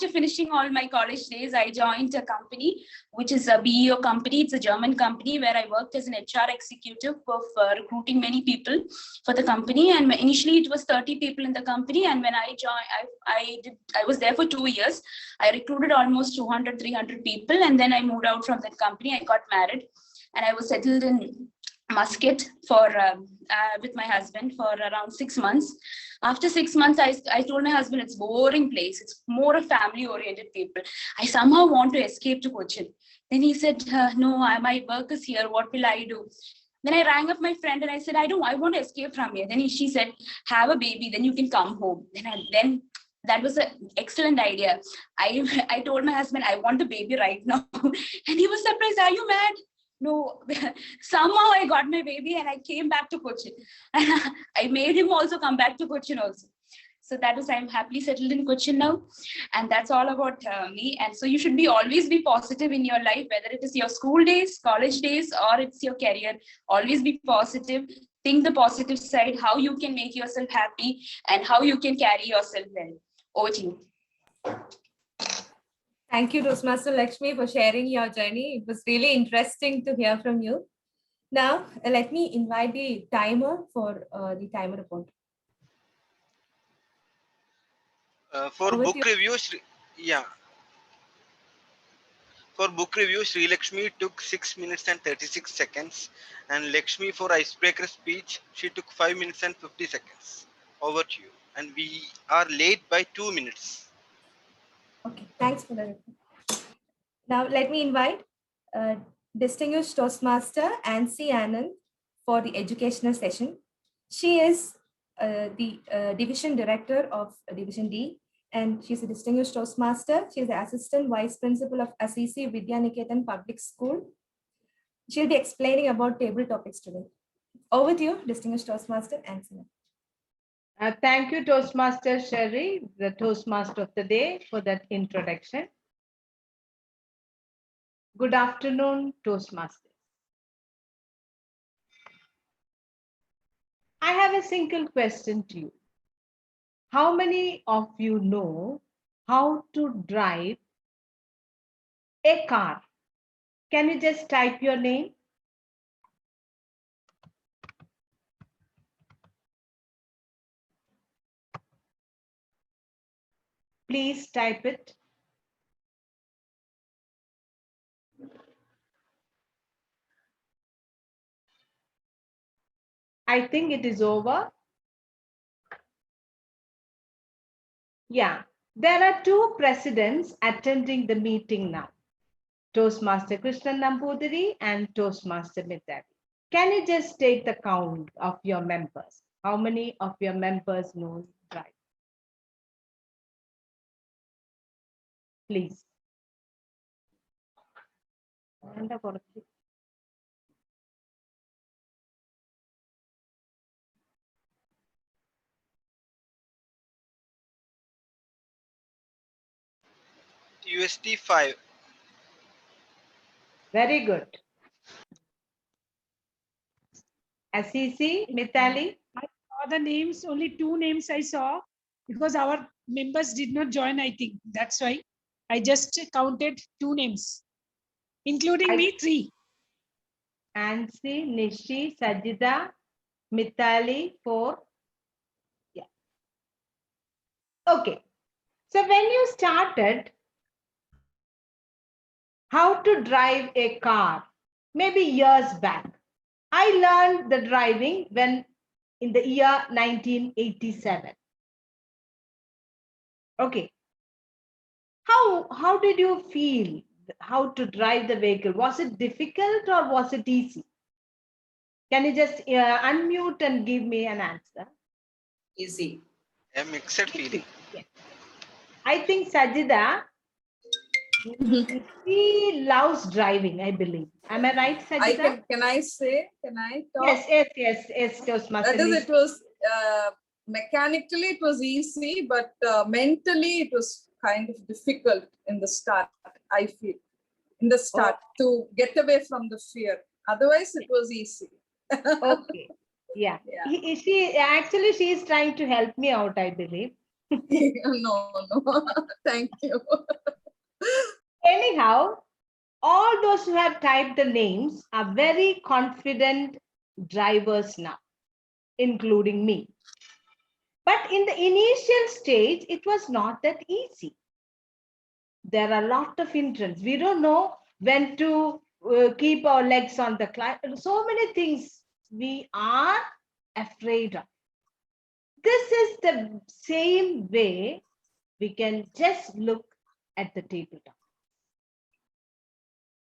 finishing all my college days, I joined a company, which is a BEO company. It's a German company where I worked as an HR executive of recruiting many people for the company. And initially it was 30 people in the company. And when I joined, I was there for 2 years. I recruited almost 200, 300 people. And then I moved out from that company. I got married, and I was settled in Muscat with my husband for around 6 months. After 6 months, I told my husband, it's a boring place. It's more a family-oriented people. I somehow want to escape to Kochi. Then he said, no, my work is here. What will I do? Then I rang up my friend and I said, I want to escape from here. Then she said, have a baby, then you can come home. Then that was an excellent idea. I told my husband, I want the baby right now. And he was surprised, are you mad? No, somehow I got my baby and I came back to Kochi. I made him also come back to Kochi also. So that was, I'm happily settled in Kochi now. And that's all about me. And so you should always be positive in your life, whether it is your school days, college days, or it's your career. Always be positive. Think the positive side, how you can make yourself happy and how you can carry yourself well. Over to you. Thank you, Toastmaster Lakshmi, for sharing your journey. It was really interesting to hear from you. Now, let me invite the timer for the timer report. For book review, For book review, Sri Lakshmi took 6 minutes and 36 seconds, and Lakshmi for icebreaker speech, she took 5 minutes and 50 seconds. Over to you. And we are late by 2 minutes. Okay, thanks for the report. Now, let me invite distinguished Toastmaster Ansi Anand for the educational session. She is the Division Director of Division D, and she's a distinguished Toastmaster. She's the Assistant Vice Principal of Assisi Vidyaniketan Public School. She'll be explaining about table topics today. Over to you, distinguished Toastmaster Ansi. Thank you, Toastmaster Sherry, the Toastmaster of the day, for that introduction. Good afternoon, Toastmasters. I have a single question to you. How many of you know how to drive a car? Can you just type your name? Please type it. I think it is over. Yeah, there are two presidents attending the meeting now. Toastmaster Krishnan Nambudiri and Toastmaster Mithali. Can you just take the count of your members? How many of your members know drive? Please. UST 5. Very good. Assisi, Mithali. I saw the names, only 2 names I saw because our members did not join, I think. That's why I just counted 2 names, including me, 3. Ansi, Nishi, Sajida, Mithali, 4. Yeah. Okay. So when you started how to drive a car, maybe years back, I learned the driving when in the year 1987. Okay. How did you feel how to drive the vehicle? Was it difficult or was it easy? Can you just unmute and give me an answer? Easy. A mixed feeling. Yes. I think Sajida, she loves driving, I believe. Am I right, Sajida? Can I talk? Yes, Toastmaster. That is, it was mechanically it was easy, but mentally it was kind of difficult in the start, I feel. In the start, to get away from the fear. Otherwise, it was easy. Okay. Yeah. She is trying to help me out, I believe. No. Thank you. Anyhow, all those who have typed the names are very confident drivers now, including me. But in the initial stage, it was not that easy. There are a lot of hindrances. We don't know when to keep our legs on the climb. So many things we are afraid of. This is the same way we can just look at the tabletop.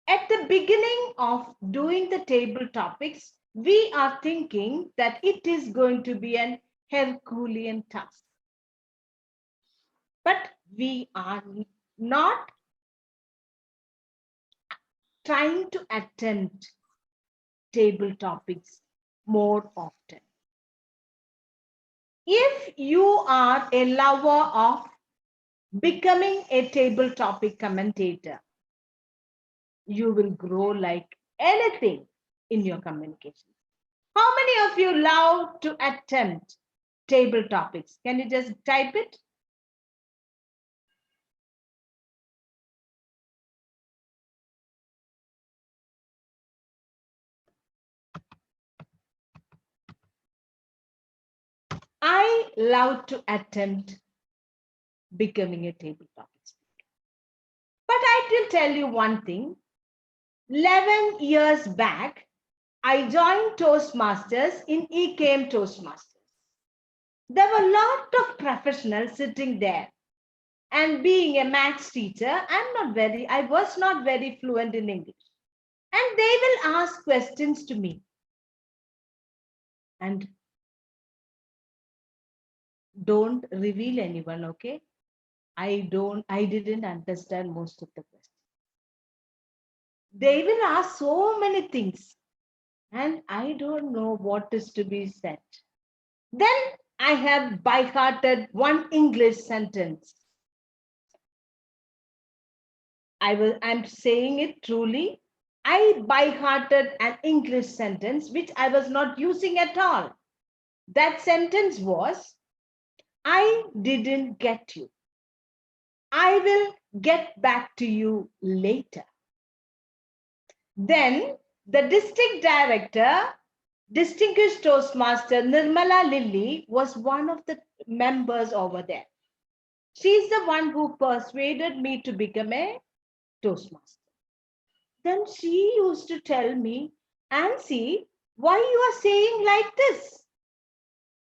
At the beginning of doing the table topics, we are thinking that it is going to be an Herculean task. But we are not trying to attempt table topics more often. If you are a lover of becoming a table topic commentator, you will grow like anything in your communication. How many of you love to attempt table topics? Can you just type it? I love to attempt becoming a table topic speaker. But I will tell you one thing. 11 years back, I joined Toastmasters in EKM Toastmasters. There were a lot of professionals sitting there. And being a maths teacher, I was not very fluent in English. and they will ask questions to me. And don't reveal anyone, okay? I didn't understand most of the questions. They will ask so many things, and I don't know what is to be said. Then I have by-hearted one English sentence. I'm saying it truly. I by-hearted an English sentence which I was not using at all. That sentence was, I didn't get you. I will get back to you later. Then the district director, distinguished Toastmaster Nirmala Lilly, was one of the members over there. She's the one who persuaded me to become a Toastmaster. Then she used to tell me, Nancy, why you are saying like this?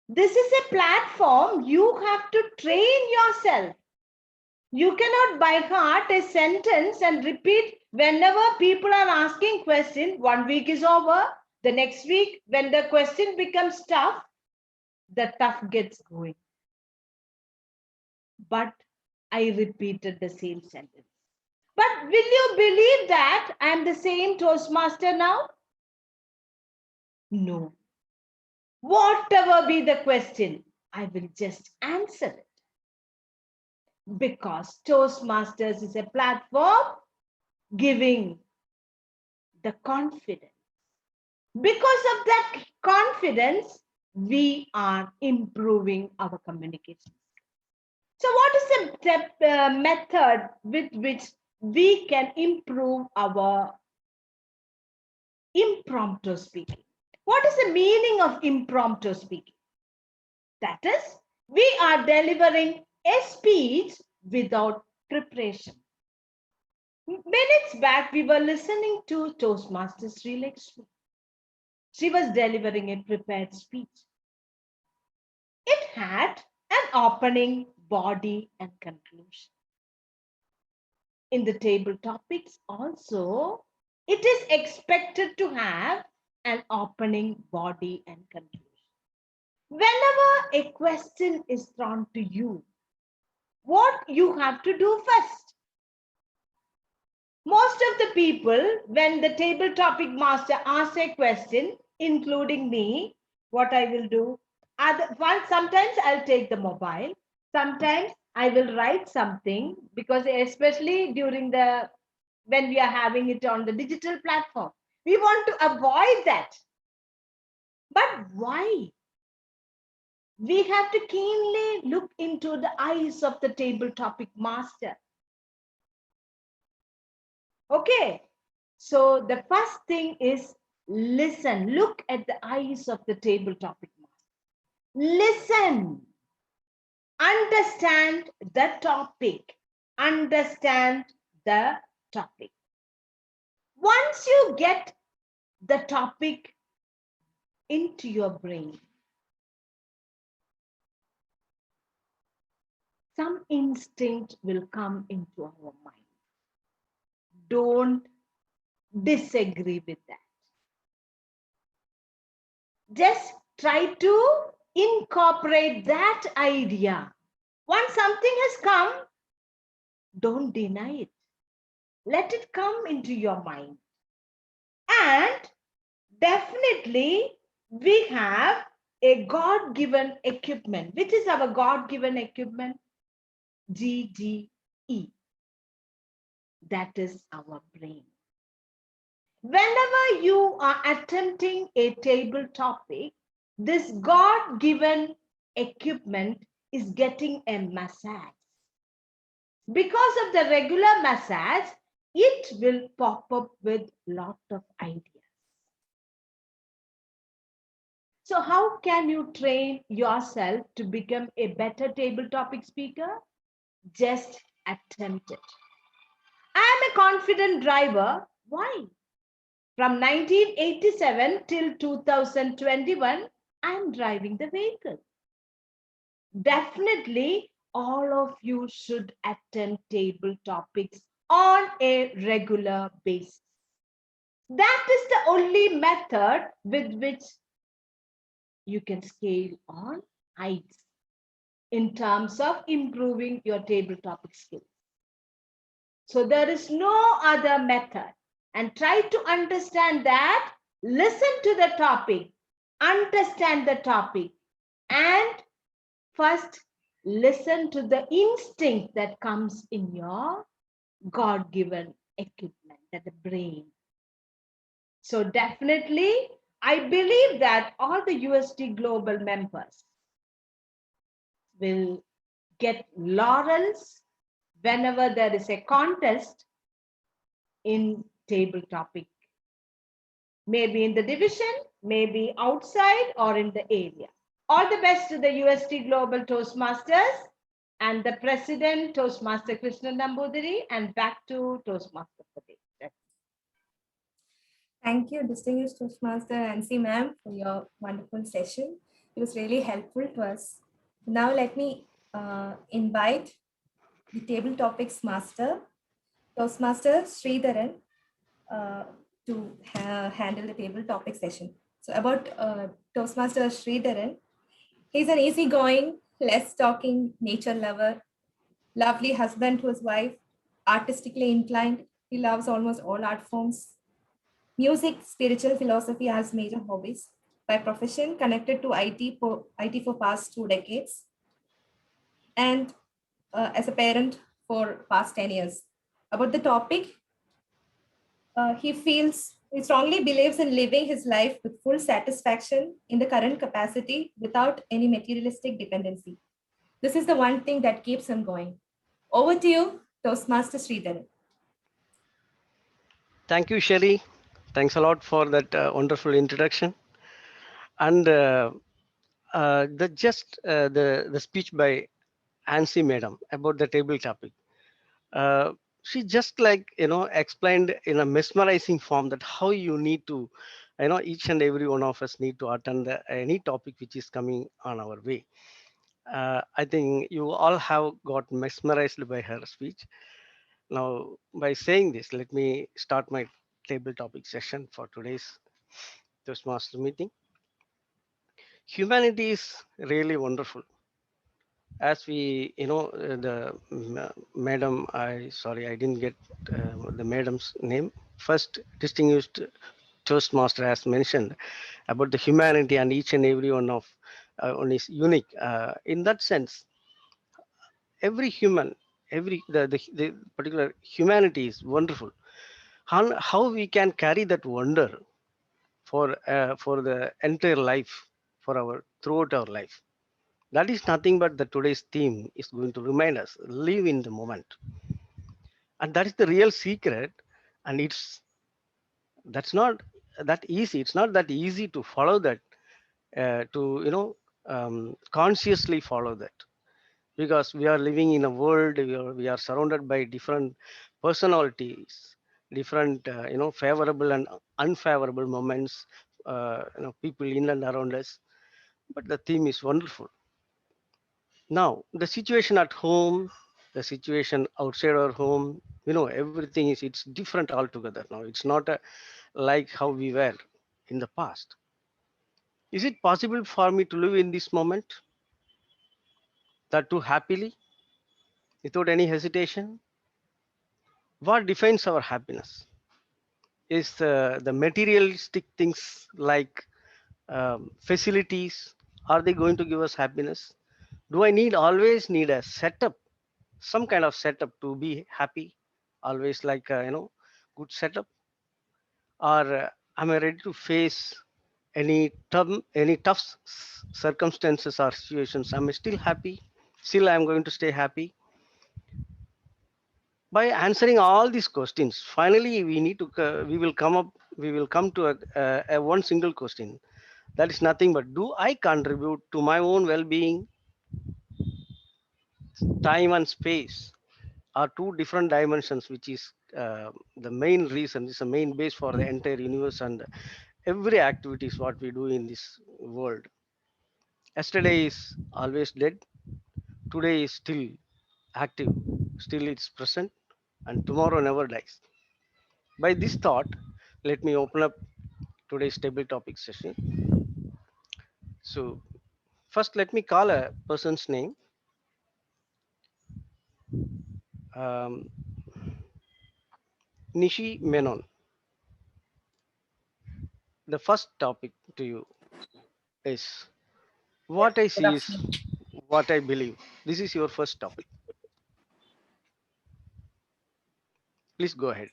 This is a platform. You have to train yourself. You cannot by heart a sentence and repeat whenever people are asking question. 1 week is over. The next week, when the question becomes tough, the tough gets going. But I repeated the same sentence. But will you believe that I am the same Toastmaster now? No. Whatever be the question, I will just answer it. Because Toastmasters is a platform giving the confidence. Because of that confidence, we are improving our communication. So what is the method with which we can improve our impromptu speaking? What is the meaning of impromptu speaking? That is, we are delivering a speech without preparation. Minutes back, we were listening to Toastmaster Sri Lakshmi. She was delivering a prepared speech. It had an opening, body, and conclusion. In the table topics also, it is expected to have an opening, body, and conclusion. Whenever a question is thrown to you, what you have to do first? Most of the people, when the table topic master asks a question, including me, what I will do, sometimes I'll take the mobile, sometimes I will write something, because especially during when we are having it on the digital platform, we want to avoid that. But why? We have to keenly look into the eyes of the table topic master. Okay, so the first thing is listen. Look at the eyes of the table topic master. Listen. Understand the topic. Understand the topic. Once you get the topic into your brain, some instinct will come into our mind. Don't disagree with that. Just try to incorporate that idea. Once something has come, don't deny it. Let it come into your mind. And definitely, we have a God-given equipment. Which is our God-given equipment? GGE. That is our brain. Whenever you are attempting a table topic, this God-given equipment is getting a massage. Because of the regular massage, it will pop up with a lot of ideas. So how can you train yourself to become a better table topic speaker? Just attempt it. I am a confident driver. Why? From 1987 till 2021, I am driving the vehicle. Definitely, all of you should attend table topics on a regular basis. That is the only method with which you can scale on heights in terms of improving your table topic skills. So there is no other method. And try to understand that, listen to the topic, understand the topic, and first listen to the instinct that comes in your God-given equipment, that the brain. So definitely, I believe that all the UST Global members will get laurels whenever there is a contest in table topic. Maybe in the division, maybe outside or in the area. All the best to the UST Global Toastmasters and the President, Toastmaster Krishna Nambudiri, and back to Toastmaster for the day. Thank you, distinguished Toastmaster Nancy ma'am, for your wonderful session. It was really helpful to us. Now let me invite the table topics master, Toastmaster Sridharan, to handle the table topic session. So about Toastmaster Sridharan, he's an easygoing, less talking nature lover, lovely husband to his wife, artistically inclined. He loves almost all art forms. Music, spiritual philosophy as major hobbies. By profession, connected to IT for past 2 decades, and as a parent for past 10 years. About the topic, he strongly believes in living his life with full satisfaction in the current capacity without any materialistic dependency. This is the one thing that keeps him going. Over to you, Toastmaster Sridhar. Thank you, Sherry. Thanks a lot for that wonderful introduction. And the speech by Ansi Madam about the table topic. She just explained in a mesmerizing form that how you need to, each and every one of us need to attend any topic which is coming on our way. I think you all have got mesmerized by her speech. Now, by saying this, let me start my table topic session for today's Toastmaster meeting. Humanity is really wonderful. As we, madam, I didn't get the madam's name. First, distinguished Toastmaster has mentioned about the humanity and each and every one of one is unique. In that sense, every human, the particular humanity is wonderful. How we can carry that wonder for the entire life, for our throughout our life. That is nothing but the today's theme is going to remind us, live in the moment. And that is the real secret. And that's not that easy. It's not that easy to follow that, consciously follow that. Because we are living in a world, we are surrounded by different personalities, different, favorable and unfavorable moments, people in and around us. But the theme is wonderful. Now, the situation at home, the situation outside our home, everything it's different altogether now. It's not like how we were in the past. Is it possible for me to live in this moment, that too happily, without any hesitation? What defines our happiness? Is the materialistic things like facilities, are they going to give us happiness? Do I always need a setup, some kind of setup to be happy? Always like good setup? Or am I ready to face any tough circumstances or situations? Am I still happy? Still I'm going to stay happy? By answering all these questions, finally we will come to a one single question. That is nothing but, do I contribute to my own well-being? Time and space are two different dimensions, which is the main reason, is the main base for the entire universe and every activities what we do in this world. Yesterday is always dead. Today is still active. Still it's present, and tomorrow never dies. By this thought, let me open up today's table topic session. So first, let me call a person's name. Um, Nishi Menon. The first topic to you is Yeah, what I good see is afternoon. what I believe. This is your first topic. Please go ahead,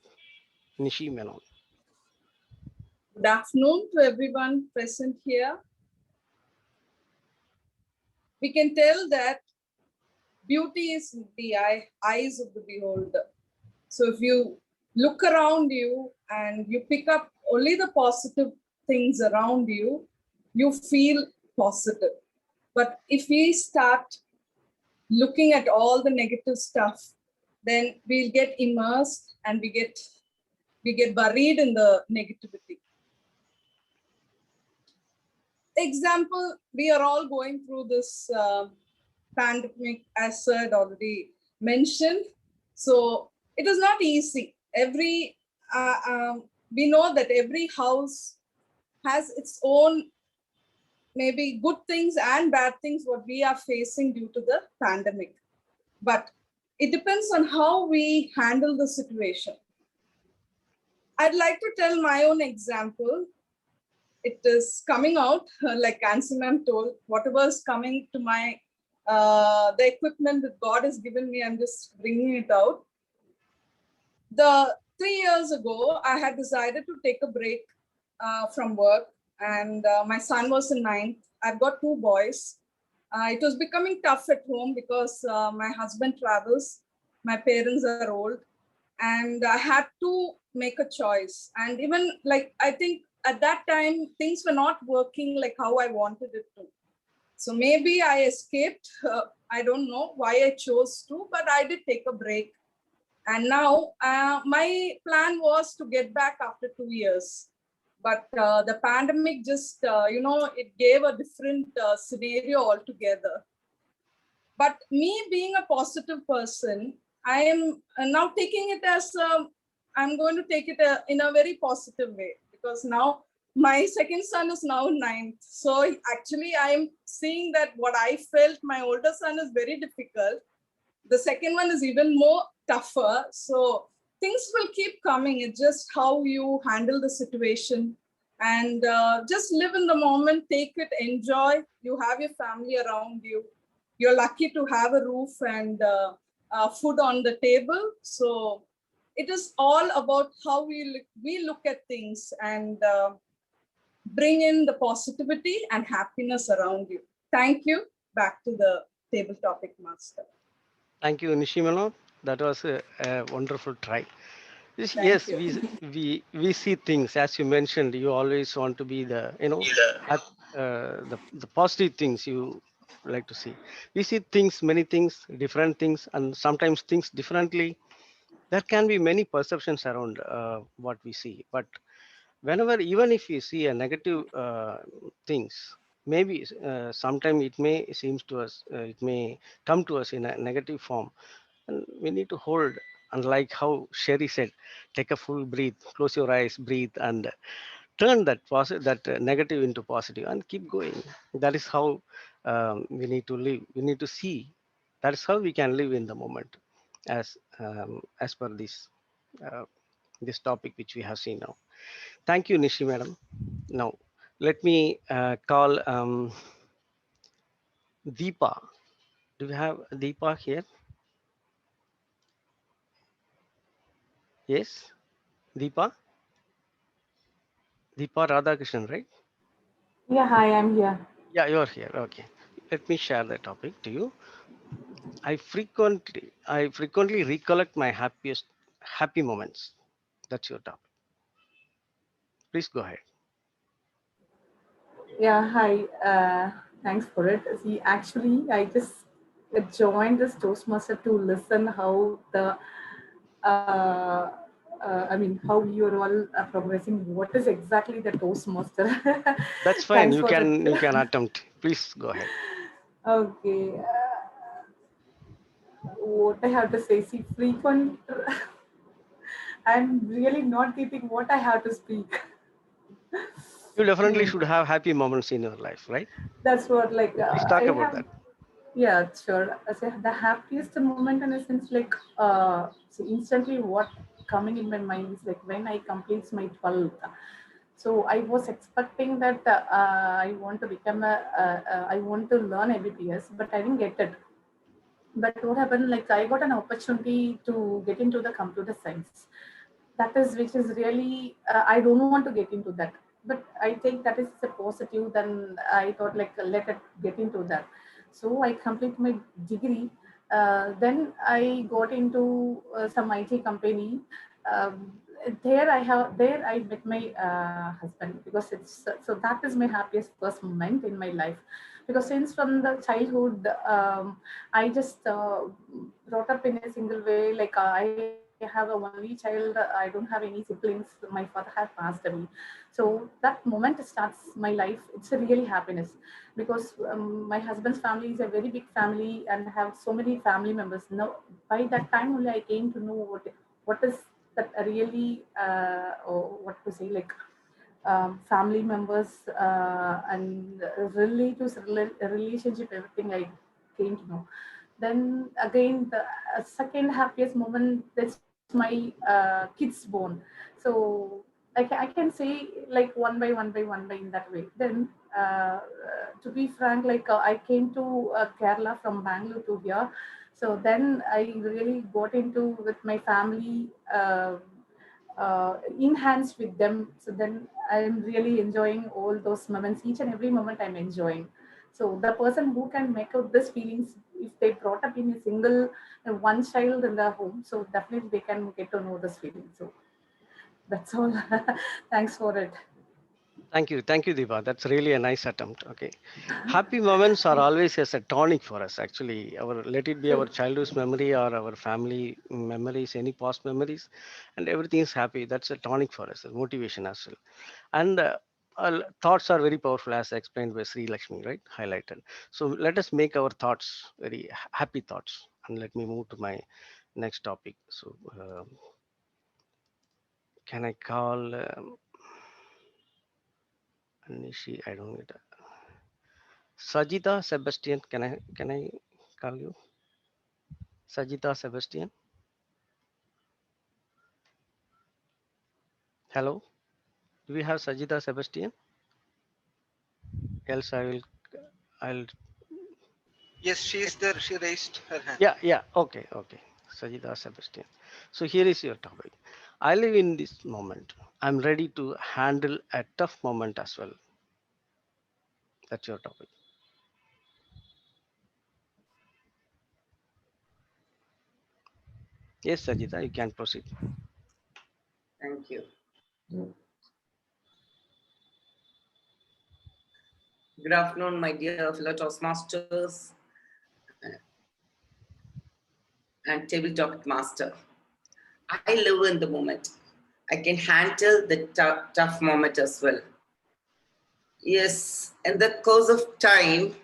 Nishi Menon. Good afternoon to everyone present here. We can tell that beauty is in the eyes of the beholder. So if you look around you and you pick up only the positive things around you, you feel positive. But if we start looking at all the negative stuff, then we'll get immersed and we get buried in the negativity. Example, we are all going through this pandemic, as Sir had already mentioned. So it is not easy. We know that every house has its own maybe good things and bad things what we are facing due to the pandemic. But it depends on how we handle the situation. I'd like to tell my own example. It is coming out, like Nancy ma'am told, whatever is coming to my, the equipment that God has given me, I'm just bringing it out. 3 years ago, I had decided to take a break from work, and my son was in ninth. I've got two boys. It was becoming tough at home because my husband travels, my parents are old, and I had to make a choice. And even like, I think at that time, things were not working like how I wanted it to. So maybe I escaped. I don't know why I chose to, but I did take a break. And now my plan was to get back after 2 years. But the pandemic just, it gave a different scenario altogether. But me being a positive person, I am now taking it as I'm going to take it in a very positive way, because now my second son is now ninth. So actually, I am seeing that what I felt my older son is very difficult. The second one is even more tougher. So things will keep coming. It's just how you handle the situation, and just live in the moment, take it, enjoy. You have your family around you. You're lucky to have a roof and food on the table. So it is all about how we look at things and bring in the positivity and happiness around you. Thank you. Back to the table topic master. Thank you, Nishi Menon. That was a wonderful try. Thank Yes, you. we see things as you mentioned. You always want to be the the positive things you like to see. We see things, many things, different things, and sometimes things differently. There can be many perceptions around what we see, but whenever, even if we see a negative things, maybe sometime it may seems to us, it may come to us in a negative form, and we need to hold. And like how Sherry said, take a full breath, close your eyes, breathe, and turn that positive, that negative into positive, and keep going. That is how we need to live. We need to see. That is how we can live in the moment, as per uh, this topic which we have seen now. Thank you, Nishi madam. Now, let me call Deepa. Do we have Deepa here? Yes, Deepa. Deepa Radhakrishnan, right? Yeah, hi, I'm here. Yeah, you're here. Okay. Let me share the topic to you. I frequently recollect my happy moments. That's your topic. Please go ahead. Yeah, hi. Thanks for it. See, actually, I just joined this Toastmaster to listen how how you're all progressing. What is exactly the Toastmaster? That's fine. Thanks You for the. can you can attempt. Please go ahead. Okay. What I have to say, see, frequent. I'm really not getting what I have to speak. You definitely should have happy moments in your life, right? That's what, like, Please talk I about have. that. Yeah, sure. I say the happiest moment in a sense, like, so instantly what coming in my mind is like when I complete my 12th. So I was expecting that I want to become I want to learn ABPS, but I didn't get it. But what happened, like I got an opportunity to get into the computer science. That is, which is really, I don't want to get into that. But I think that is a positive, then I thought like, let it get into that. So I complete my degree. Then I got into some IT company. There I met my husband, because it's so that is my happiest first moment in my life, because since from the childhood, I just brought up in a single way. Like I have a only child. I don't have any siblings. My father has passed away. So that moment starts my life. It's a really happiness, because my husband's family is a very big family and have so many family members. Now, by that time only I came to know what is that really, or what to say, like, family members and relatives, relationship, everything I came to know. Then again, the second happiest moment, that's my kids born. So I can say like one by in that way. Then to be frank, like I came to Kerala from Bangalore to here. So then I really got into with my family, enhanced with them. So then I'm really enjoying all those moments. Each and every moment I'm enjoying. So the person who can make out these feelings, if they brought up in a single one child in their home, so definitely they can get to know this feeling. So that's all. Thanks for it. Thank you, Deepa. That's really a nice attempt. Okay, happy moments are always as a tonic for us. Actually, let it be our childhood memory or our family memories, any past memories, and everything is happy. That's a tonic for us, a motivation as well. And thoughts are very powerful, as explained by Sri Lakshmi, right? Highlighted. So let us make our thoughts very happy thoughts. And let me move to my next topic. So can I call Nishi? I don't get. Sajida Sebastian, can I call you? Sajida Sebastian. Hello. Do we have Sajida Sebastian? Else I'll Yes, she is there. She raised her hand. yeah. Okay. Sajida Sebastian. So here is your topic. I live in this moment. I'm ready to handle a tough moment as well. That's your topic. Yes, Sajida, you can proceed. Thank you. Good afternoon, my dear fellow Toastmasters and tabletop master. I live in the moment. I can handle the tough moment as well. Yes, in the course of time,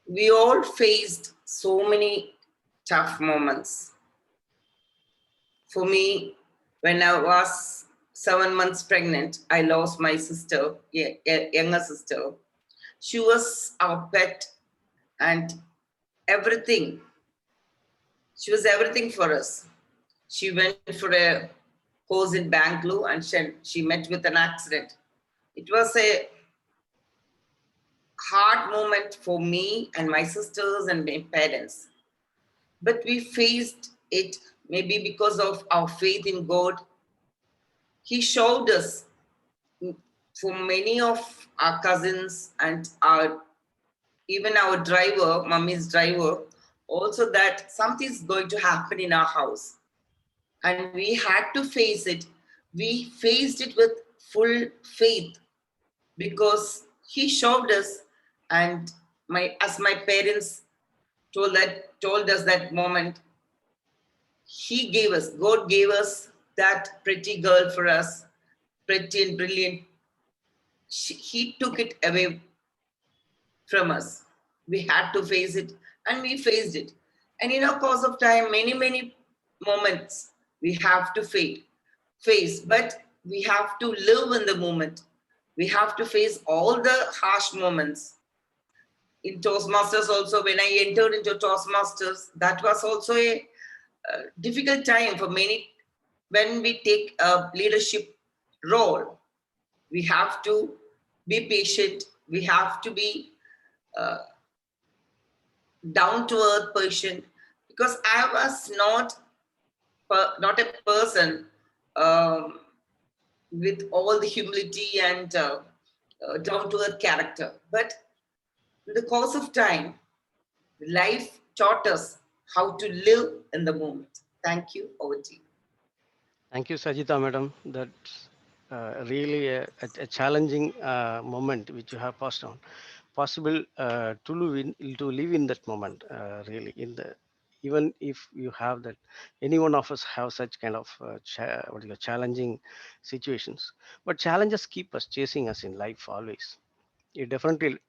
we all faced so many tough moments. For me, when I was 7 months pregnant, I lost my sister, younger sister. She was our pet and everything. She was everything for us. She went for a course in Bangalore and she met with an accident. It was a hard moment for me and my sisters and my parents. But we faced it maybe because of our faith in God. He showed us, for many of our cousins and even our driver, mommy's driver, also that something is going to happen in our house. And we had to face it. We faced it with full faith because he showed us, and as my parents told us that moment, God gave us that pretty girl for us, pretty and brilliant. He took it away from us. We had to face it, and we faced it. And in a course of time, many moments we have to face. face, but we have to live in the moment. We have to face all the harsh moments. In Toastmasters also, when I entered into Toastmasters, that was also a difficult time for many. When we take a leadership role, we have to be patient. We have to be down to earth person, because I was not a person with all the humility and down to earth character. But in the course of time, life taught us how to live in the moment. Thank you. Over to you. Thank you, Sajita, madam. That's really a challenging moment which you have passed on. Possible to live in that moment, really. Even if you have that, any one of us have such kind of challenging situations. But challenges keep us chasing us in life always. It definitely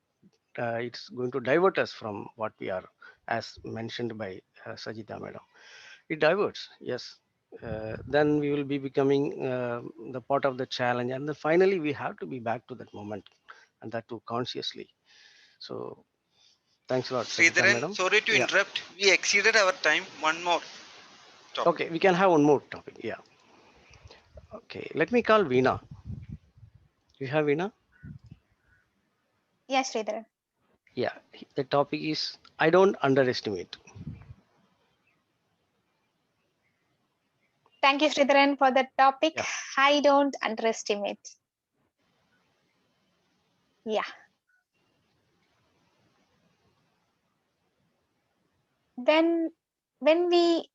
it's going to divert us from what we are, as mentioned by Sajita, madam. It diverts, yes. Then we will be becoming the part of the challenge, and then finally we have to be back to that moment, and that too consciously. So thanks a lot, Sajita, Sridharan, madam. sorry to Yeah. interrupt. We exceeded our time. One more topic. Okay, we can have one more topic. Yeah. Okay, let me call Veena. You have Veena? Yes, Sridhar. Yeah. The topic is I don't underestimate. Thank you, Sridharan, for the topic. Yeah. I don't underestimate. Yeah. When we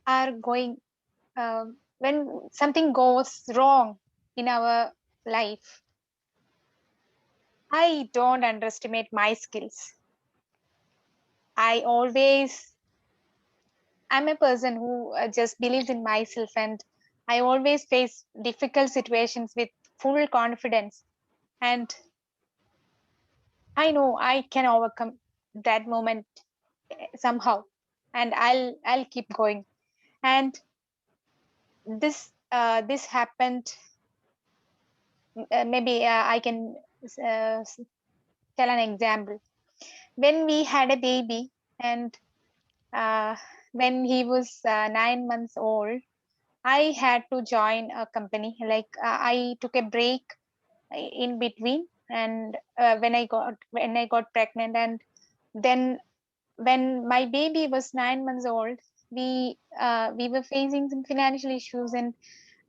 are going, when something goes wrong in our life, I don't underestimate my skills. I'm a person who just believes in myself, and I always face difficult situations with full confidence. And I know I can overcome that moment somehow, and I'll keep going. And this happened. Maybe I can tell an example. When we had a baby, and when he was 9 months old, I had to join a company. Like I took a break in between, and when I got pregnant, and then when my baby was 9 months old, we were facing some financial issues,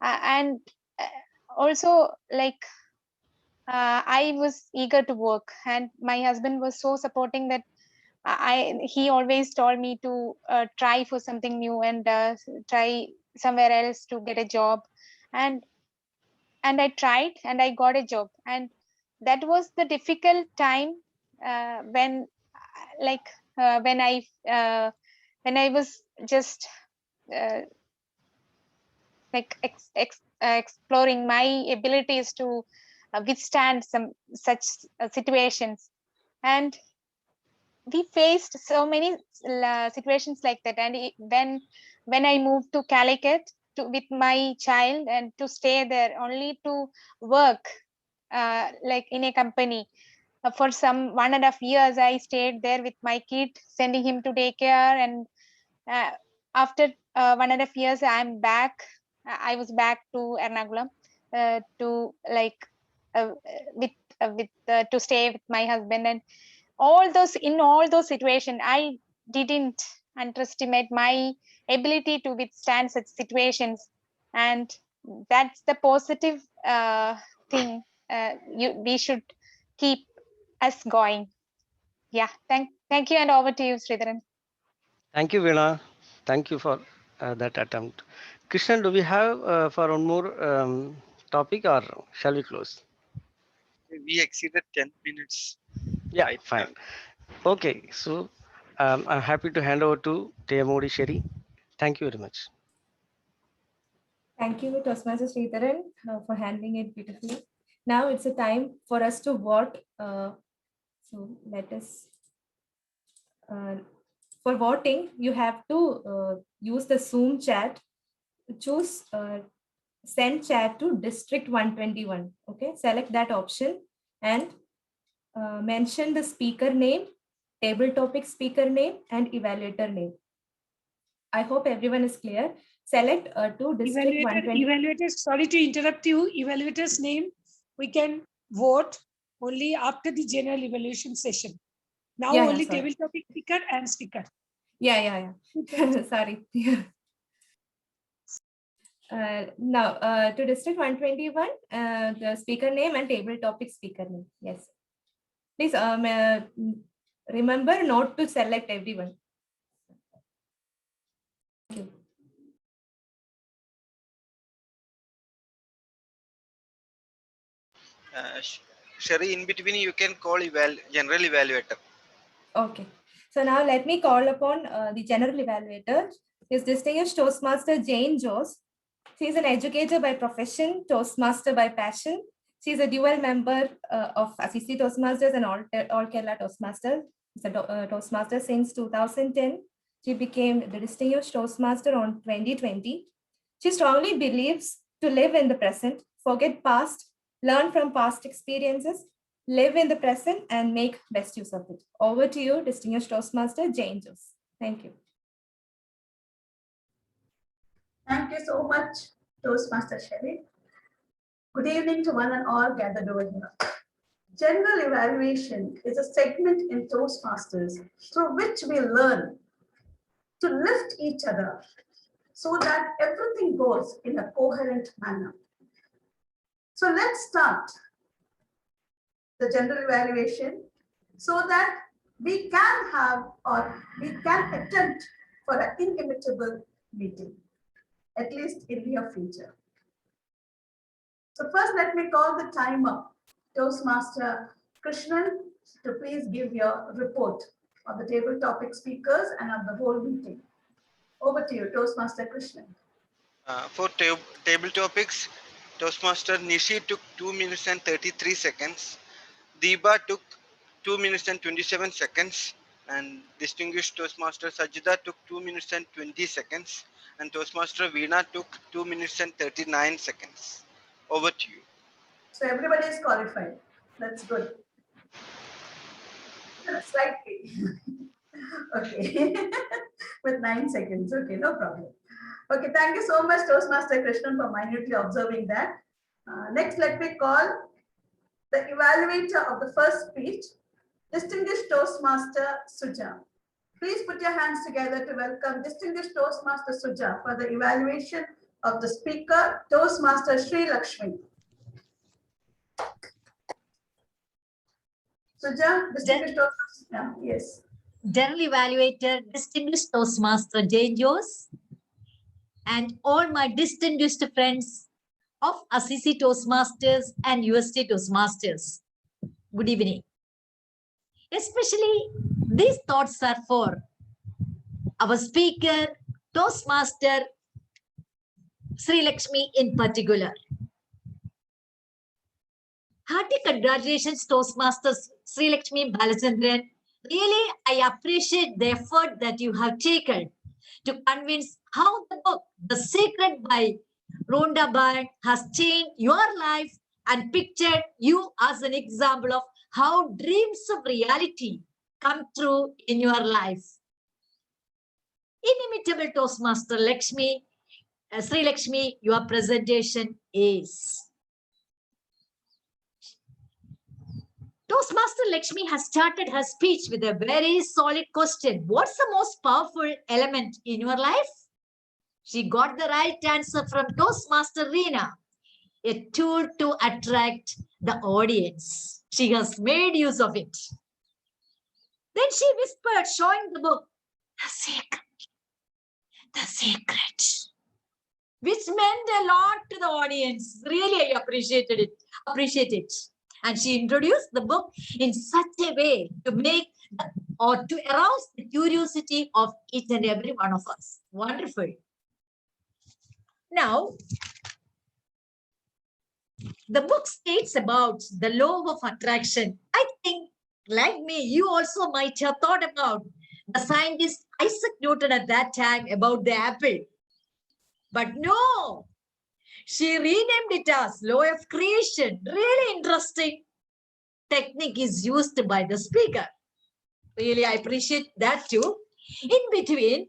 and also like I was eager to work, and my husband was so supporting that he always told me to try for something new, and try somewhere else to get a job. And I tried, and I got a job. And that was the difficult time when like when I was just uh, exploring my abilities to withstand some such situations. And we faced so many situations like that. And when I moved to Calicut with my child, and to stay there only to work like in a company for some 1.5 years, I stayed there with my kid, sending him to daycare. And after 1.5 years, I was back to Ernakulam to like to stay with my husband. And all those situations, I didn't underestimate my ability to withstand such situations. And that's the positive thing we should keep us going. Yeah, thank you, and over to you, Sridharan. Thank you, Veena. Thank you for that attempt. Krishnan, do we have for one more topic, or shall we close? We exceeded 10 minutes. Yeah, fine. Okay, so I'm happy to hand over to Teyamodi Sherry. Thank you very much. Thank you, Toastmaster Sridharan, for handling it beautifully. Now it's a time for us to vote. So let us, for voting, you have to use the Zoom chat. Choose send chat to district 121. Okay, select that option and mention the speaker name, table topic speaker name, and evaluator name. I hope everyone is clear. Select to district 120. Evaluator, sorry to interrupt you. Evaluator's name, we can vote only after the general evaluation session. Now Yeah, only sorry. table topic speaker and speaker. Yeah. Sorry. Now to district 121, the speaker name and table topic speaker name. Yes. Please remember not to select everyone. Thank you. Sherry, in between you can call general evaluator. Okay. So now let me call upon the general evaluator, His Distinguished Toastmaster Jane Jose. She is an educator by profession, Toastmaster by passion. She is a dual member of Assisi Toastmasters and All Kerala Toastmasters. She's a Toastmaster since 2010. She became the Distinguished Toastmaster on 2020. She strongly believes to live in the present, forget past, learn from past experiences, live in the present, and make best use of it. Over to you, Distinguished Toastmaster Jane Jose. Thank you. Thank you so much, Toastmaster Sherry. Good evening to one and all gathered over here. General evaluation is a segment in Toastmasters through which we learn to lift each other so that everything goes in a coherent manner. So let's start the general evaluation so that we can have or we can attempt for an inimitable meeting, at least in the near future. So first, let me call the timer, Toastmaster Krishnan, to please give your report on the table topic speakers and on the whole meeting. Over to you, Toastmaster Krishnan. For table topics, Toastmaster Nishi took 2 minutes and 33 seconds. Deepa took 2 minutes and 27 seconds. And Distinguished Toastmaster Sajida took 2 minutes and 20 seconds. And Toastmaster Veena took 2 minutes and 39 seconds. Over to you. So everybody is qualified. That's good. Slightly. Okay. With 9 seconds. Okay, no problem. Okay, thank you so much, Toastmaster Krishnan, for minutely observing that. Next, let me call the evaluator of the first speech, Distinguished Toastmaster Suja. Please put your hands together to welcome Distinguished Toastmaster Suja for the evaluation of the speaker, Toastmaster Sri Lakshmi. Suja, Distinguished Toastmaster, yes. General Evaluator, Distinguished Toastmaster Jane Jose, and all my distinguished friends of Assisi Toastmasters and UST Toastmasters. Good evening. Especially these thoughts are for our speaker, Toastmaster Sri Lakshmi in particular. Hearty congratulations, Toastmasters Sri Lakshmi Balachandran. Really, I appreciate the effort that you have taken to convince how the book, The Secret by Rhonda Byrne, has changed your life and pictured you as an example of how dreams of reality come true in your life. Inimitable Toastmaster Lakshmi, Sri Lakshmi, your presentation is. Toastmaster Lakshmi has started her speech with a very solid question. What's the most powerful element in your life? She got the right answer from Toastmaster Reena, a tool to attract the audience. She has made use of it. Then she whispered, showing the book, the secret, which meant a lot to the audience. Really, I appreciate it. And she introduced the book in such a way to make or to arouse the curiosity of each and every one of us. Wonderful. Now, the book states about the law of attraction. I think, like me, you also might have thought about the scientist Isaac Newton at that time about the apple. But no, She renamed it as law of creation. Really interesting technique is used by the speaker. Really, I appreciate that too. In between,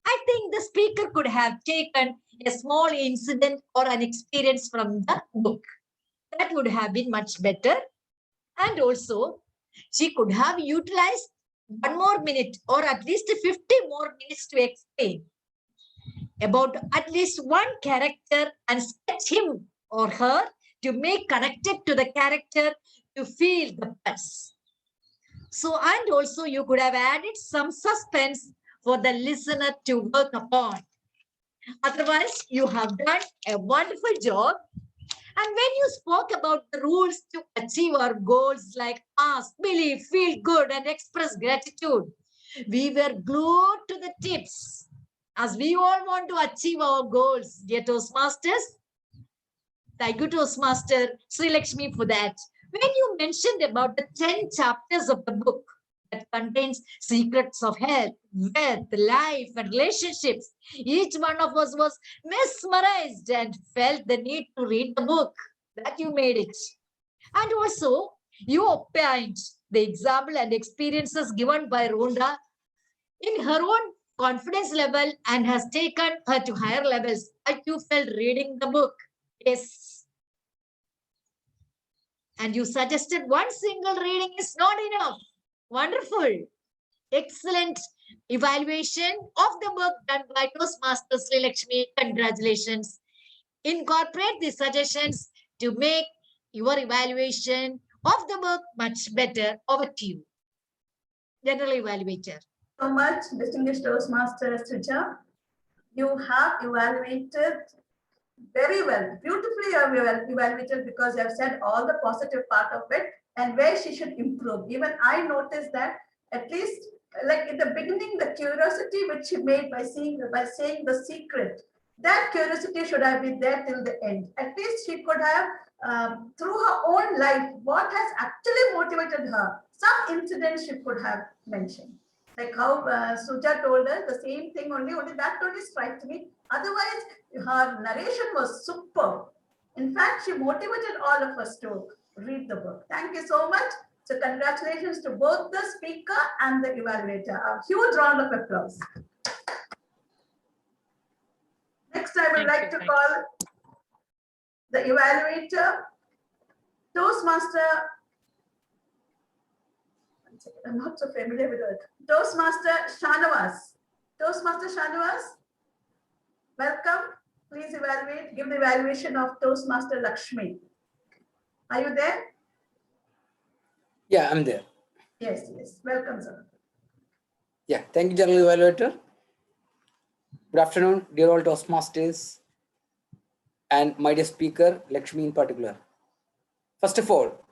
I think the speaker could have taken a small incident or an experience from the book. That would have been much better. And also, she could have utilized 1 more minute or at least 50 more minutes to explain about at least one character and sketch him or her to make connected to the character to feel the pulse. So, and also you could have added some suspense for the listener to work upon. Otherwise, you have done a wonderful job. And when you spoke about the rules to achieve our goals like ask, believe, feel good, and express gratitude, we were glued to the tips as we all want to achieve our goals, dear Toastmasters. Thank you, Toastmaster Sri Lakshmi, for that. When you mentioned about the 10 chapters of the book that contains secrets of health, wealth, life, and relationships, each one of us was mesmerized and felt the need to read the book. That you made it. And also, you opined the example and experiences given by Rhonda in her own confidence level and has taken her to higher levels. Like you felt reading the book. Yes. And you suggested one single reading is not enough. Wonderful. Excellent evaluation of the book done by Toastmaster Sri Lakshmi. Congratulations. Incorporate the suggestions to make your evaluation of the book much better. Over to you, General Evaluator. So much, distinguished Toastmaster Suja. You have evaluated very well, beautifully you have evaluated because you have said all the positive part of it and where she should improve. Even I noticed that at least like in the beginning, the curiosity which she made by saying the secret, that curiosity should have been there till the end. At least she could have, through her own life, what has actually motivated her. Some incidents she could have mentioned. Like how Suja told us the same thing only that only strikes me. Otherwise, her narration was superb. In fact, she motivated all of us to read the book. Thank you so much. So congratulations to both the speaker and the evaluator. A huge round of applause. Next, I would like to call the evaluator, Toastmaster. I'm not so familiar with it. Toastmaster Shanavas. Toastmaster Shanavas, welcome. Please evaluate, give the evaluation of Toastmaster Lakshmi. Are you there? Yeah, I'm there. Yes, yes. Welcome, sir. Yeah, thank you, General Evaluator. Good afternoon, dear all Toastmasters and my dear speaker, Lakshmi in particular. First of all,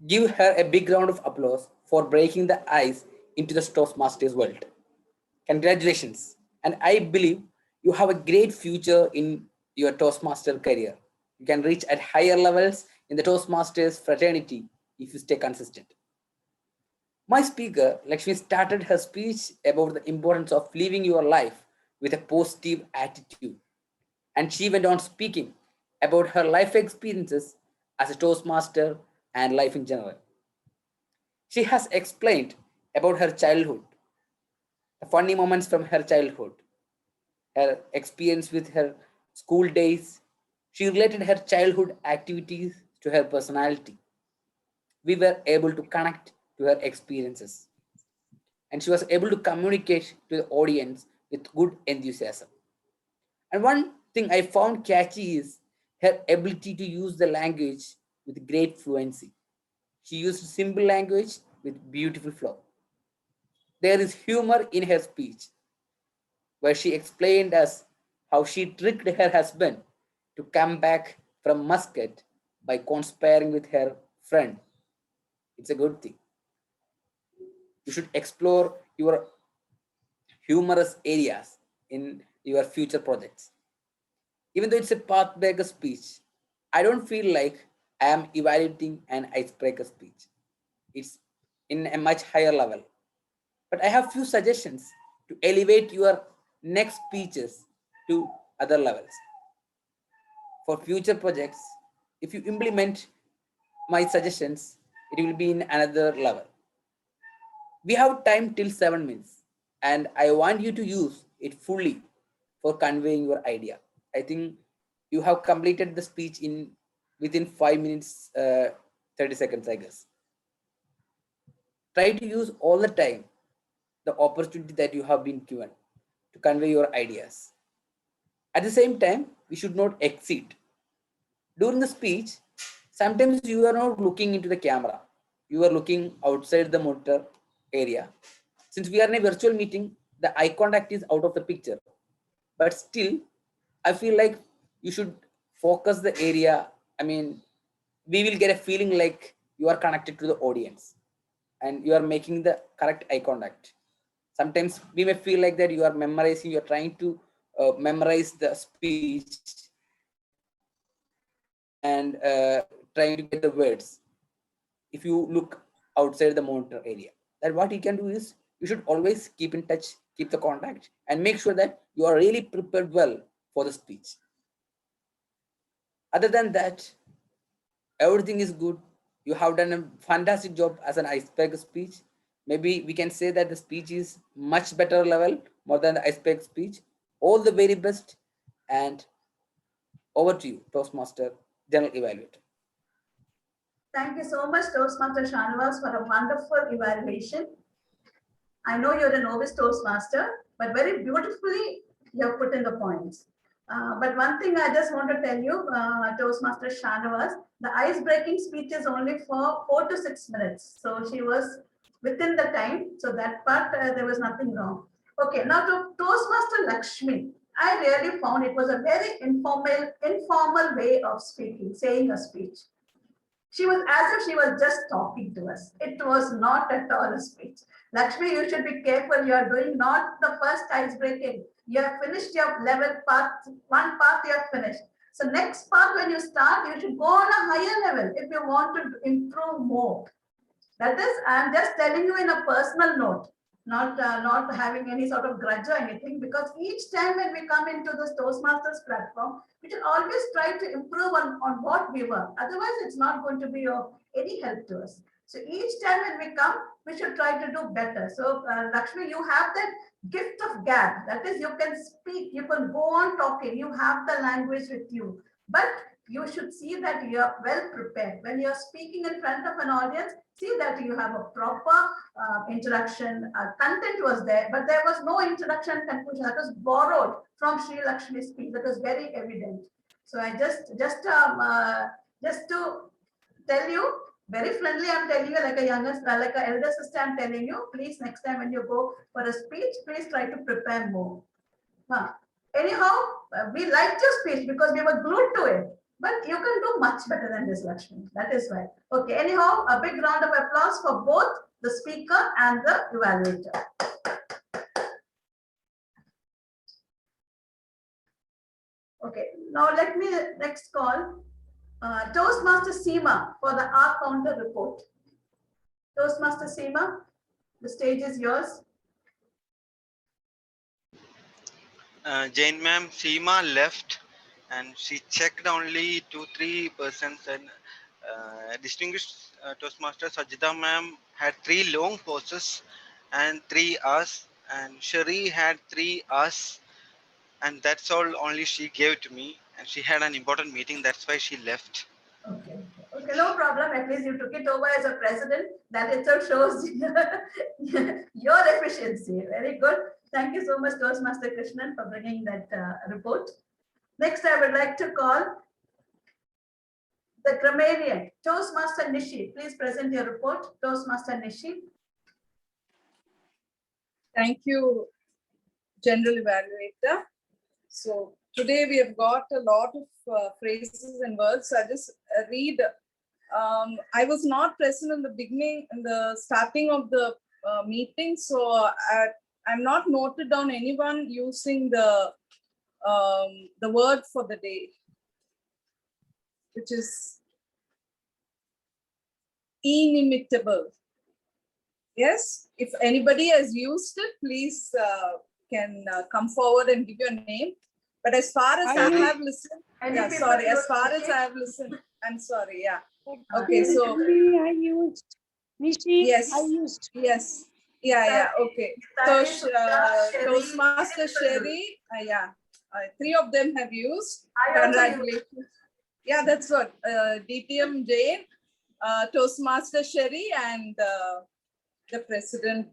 give her a big round of applause for breaking the ice into the Toastmasters world. Congratulations. And I believe you have a great future in your Toastmaster career. You can reach at higher levels in the Toastmasters fraternity if you stay consistent. My speaker, Lakshmi, started her speech about the importance of living your life with a positive attitude. And she went on speaking about her life experiences as a Toastmaster and life in general. She has explained about her childhood, the funny moments from her childhood, her experience with her school days. She related her childhood activities to her personality. We were able to connect to her experiences. And she was able to communicate to the audience with good enthusiasm. And one thing I found catchy is her ability to use the language with great fluency. She used simple language with beautiful flow. There is humor in her speech, where she explained us how she tricked her husband to come back from Muscat by conspiring with her friend. It's a good thing. You should explore your humorous areas in your future projects. Even though it's a pathbreaker speech, I don't feel like I am evaluating an icebreaker speech. It's in a much higher level. But I have few suggestions to elevate your next speeches to other levels. for future projects, if you implement my suggestions, it will be in another level. We have time till 7 minutes, and I want you to use it fully for conveying your idea. I think you have completed the speech in within 5 minutes, 30 seconds, I guess. Try to use all the time the opportunity that you have been given to convey your ideas. At the same time, we should not exceed. During the speech, sometimes you are not looking into the camera. You are looking outside the monitor area. Since we are in a virtual meeting, the eye contact is out of the picture. But still, I feel like you should focus the area. I mean, we will get a feeling like you are connected to the audience and you are making the correct eye contact. Sometimes we may feel like that you are memorizing, you are trying to memorize the speech and trying to get the words. If you look outside the monitor area, then what you can do is you should always keep in touch, keep the contact, and make sure that you are really prepared well for the speech. Other than that, everything is good. You have done a fantastic job as an icebreaker speech. Maybe we can say that the speech is much better level, more than the icebreaker speech. All the very best, and over to you, Toastmaster General Evaluator. Thank you so much, Toastmaster Shanavas, for a wonderful evaluation. I know you're a novice Toastmaster, but very beautifully you have put in the points. But one thing I just want to tell you, Toastmaster Shanavas, the ice-breaking speech is only for 4 to 6 minutes. So she was within the time. So that part, there was nothing wrong. Okay, now to Toastmaster Lakshmi. I really found it was a very informal way of speaking, saying a speech. She was as if she was just talking to us. It was not at all a speech. Lakshmi, you should be careful. You are doing not the first ice breaking. You have finished your level part, one part you have finished. So next part, when you start, you should go on a higher level if you want to improve more. That is, I'm just telling you in a personal note, not having any sort of grudge or anything, because each time when we come into this Toastmasters platform, we should always try to improve on what we were. Otherwise, it's not going to be of any help to us. So each time when we come, we should try to do better. So Lakshmi, you have that gift of gab. That is, you can speak, you can go on talking, you have the language with you. But you should see that you are well prepared. When you are speaking in front of an audience, see that you have a proper introduction. Content was there, but there was no introduction conclusion. That was borrowed from Sri Lakshmi's speech. That was very evident. So I just to tell you, very friendly, I'm telling you, like a younger, like an elder sister, I'm telling you, please next time when you go for a speech, please try to prepare more. Anyhow, we liked your speech because we were glued to it. But you can do much better than this, Lakshmi. That is why. Okay, anyhow, a big round of applause for both the speaker and the evaluator. Okay, now let me next call Toastmaster Seema for the R counter report. Toastmaster Seema, the stage is yours. Jane ma'am, Seema left and she checked only 2-3 persons, and distinguished Toastmaster Sajida ma'am had 3 long pauses and 3 R's, and Sherry had 3 R's, and that's all only she gave to me, and she had an important meeting, that's why she left. Okay, no problem. At least you took it over as a president. That itself shows your efficiency. Very good. Thank you so much, Toastmaster Krishnan, for bringing that report. Next, I would like to call the grammarian, Toastmaster Nishi. Please present your report, Toastmaster Nishi. Thank you, General Evaluator. So today we have got a lot of phrases and words. I just read. I was not present in the beginning, in the starting of the meeting, so I'm not noted down anyone using the word for the day, which is inimitable. Yes, if anybody has used it, please can come forward and give your name. But as far as I have listened, Any yeah, people sorry, you as far as okay? I have listened, I'm sorry, yeah. Okay, Excuse so me, I used. Nishi, yes, I used. yes, yeah, okay. So Sally, Sudha, Sherry, Toastmaster and Padu. Sherry, yeah, three of them have used. I also used. Congratulations. Yeah, that's what DTM Jane, Toastmaster Sherry, and the president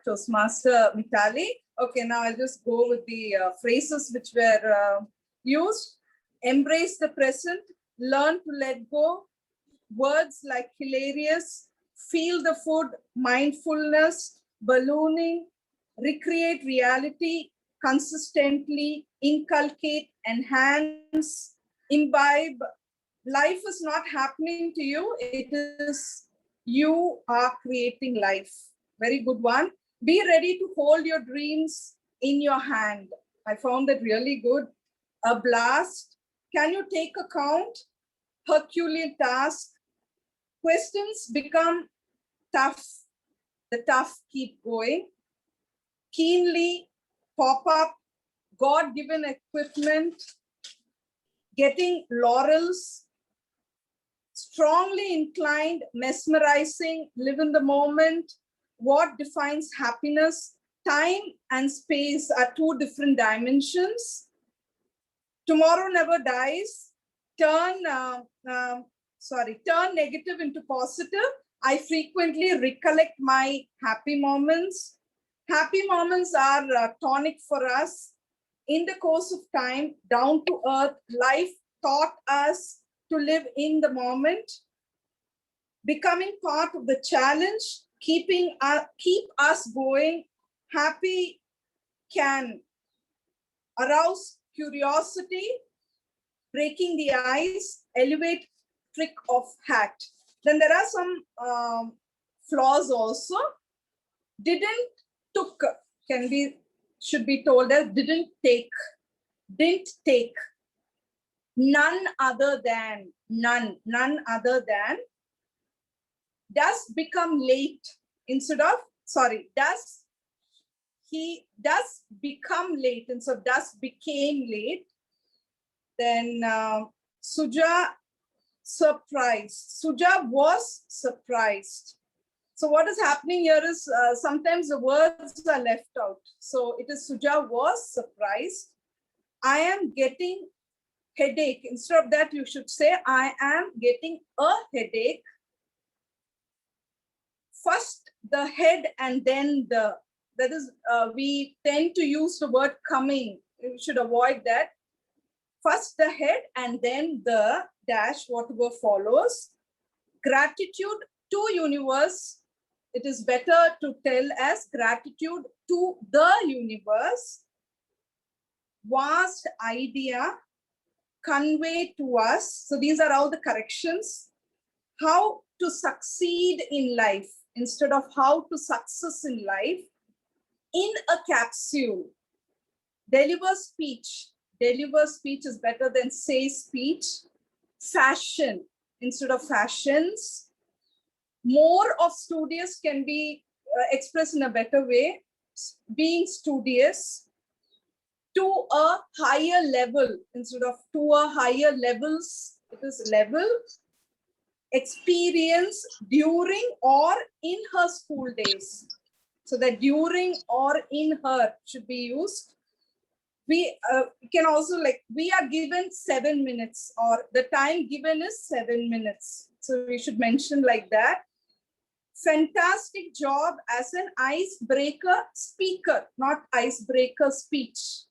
Toastmaster Mitali. Okay, now I'll just go with the phrases which were used. Embrace the present, learn to let go. Words like hilarious, feel the food, mindfulness, ballooning, recreate reality consistently, inculcate, enhance, imbibe. Life is not happening to you, it is you are creating life. Very good one. Be ready to hold your dreams in your hand. I found that really good. A blast. Can you take account? Herculean task. Questions become tough. The tough keep going. Keenly, pop up, God-given equipment, getting laurels, strongly inclined, mesmerizing, live in the moment. What defines happiness? Time and space are two different dimensions. Tomorrow never dies. Turn negative into positive. I frequently recollect my happy moments. Happy moments are tonic for us. In the course of time, down to earth, life taught us to live in the moment. Becoming part of the challenge, keep us going. Happy can arouse curiosity, breaking the ice, elevate, trick of hat. Then there are some flaws also. Didn't, took, should be told as didn't take, none other than, none other than, does become late instead of, he does become late instead of does became late. Then Suja surprised. Suja was surprised. So what is happening here is sometimes the words are left out. So it is Suja was surprised. I am getting headache. Instead of that, you should say, I am getting a headache. First the head and then the, that is, we tend to use the word coming. You should avoid that. First the head and then the dash, whatever follows. Gratitude to universe. It is better to tell as gratitude to the universe. Vast idea, convey to us. So these are all the corrections. How to succeed in life instead of how to success in life. In a capsule. Deliver speech. Deliver speech is better than say speech. Fashion instead of fashions. More of studious can be expressed in a better way. Being studious. To a higher level instead of to a higher levels. It is level. Experience during or in her school days. So that during or in her should be used. We can also, like, we are given 7 minutes, or the time given is 7 minutes. So we should mention like that. Fantastic job as an icebreaker speaker, not icebreaker speech.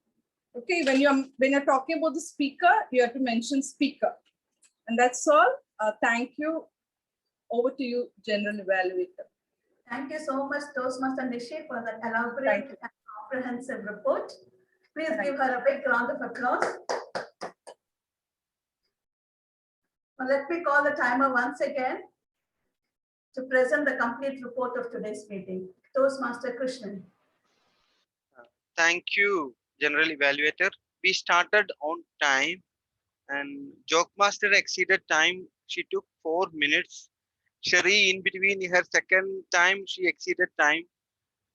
Okay, when you're talking about the speaker, you have to mention speaker. And that's all. Thank you. Over to you, General Evaluator. Thank you so much, Toastmaster Nishi, for that elaborate and comprehensive report. Please give her a big round of applause. Now let me call the timer once again to present the complete report of today's meeting. Toastmaster Krishnan. Thank you, General Evaluator. We started on time and Joke Master exceeded time. She took 4 minutes. Sherry, in between her second time, she exceeded time.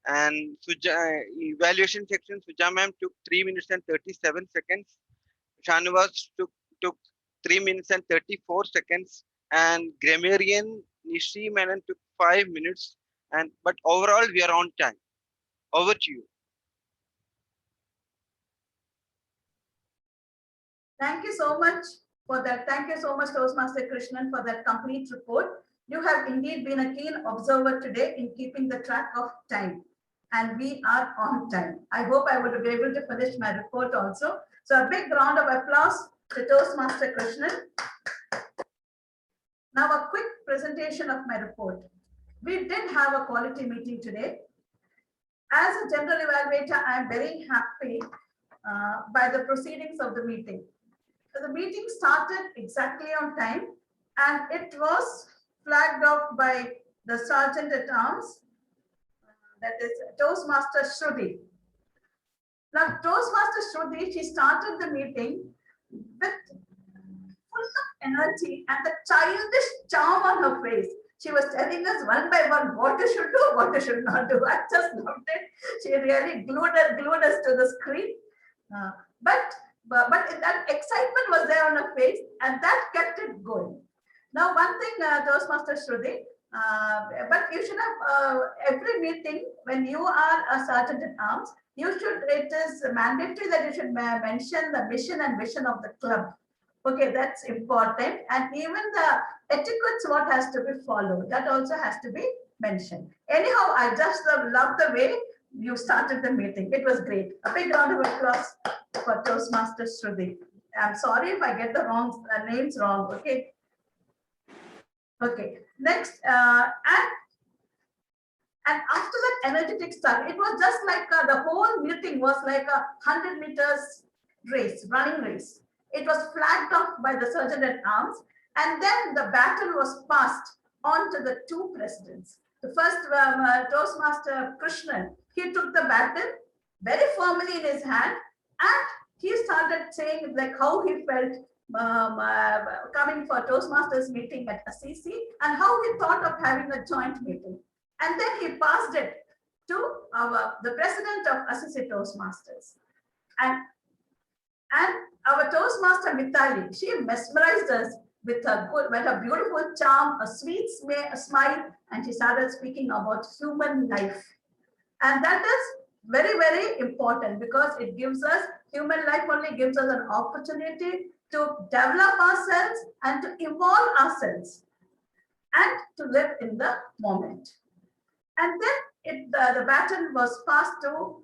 And Suja, evaluation section, Suja ma'am took 3 minutes and 37 seconds. Shanavas took 3 minutes and 34 seconds, and grammarian Nishi Menon took 5 minutes. But overall, we are on time. Over to you. Thank you so much for that. Thank you so much, Toastmaster Krishnan, for that complete report. You have indeed been a keen observer today in keeping the track of time. And we are on time. I hope I would be able to finish my report also. So a big round of applause to Toastmaster Krishnan. Now a quick presentation of my report. We did have a quality meeting today. As a general evaluator, I am very happy by the proceedings of the meeting. So the meeting started exactly on time, and it was flagged off by the Sergeant at Arms, that is Toastmaster Shruti. Now, Toastmaster Shruti, she started the meeting with full of energy and the childish charm on her face. She was telling us one by one what you should do, what you should not do. I just loved it. She really glued us to the screen. But that excitement was there on her face, and that kept it going. Now, one thing, Toastmaster Shruti, but you should have every meeting when you are a Sergeant at Arms, it is mandatory that you should mention the mission and vision of the club. Okay, that's important. And even the etiquettes, what has to be followed, that also has to be mentioned. Anyhow, I just love the way you started the meeting. It was great. A big round of applause for Toastmaster Shruti. I'm sorry if I get the wrong names wrong. Okay. Okay. Next, and after that energetic start, it was just like the whole meeting was like a 100 meters race, running race. It was flagged off by the Sergeant at Arms, and then the baton was passed on to the two presidents. The first Toastmaster Krishnan, he took the baton very firmly in his hand, and he started saying like how he felt coming for Toastmasters meeting at Assisi and how he thought of having a joint meeting. And then he passed it to the president of Assisi Toastmasters. And our Toastmaster Mitali, she mesmerized us with a beautiful charm, a sweet smile, and she started speaking about human life. And that is very, very important because it gives us, human life only gives us an opportunity to develop ourselves and to evolve ourselves and to live in the moment. And then the baton was passed to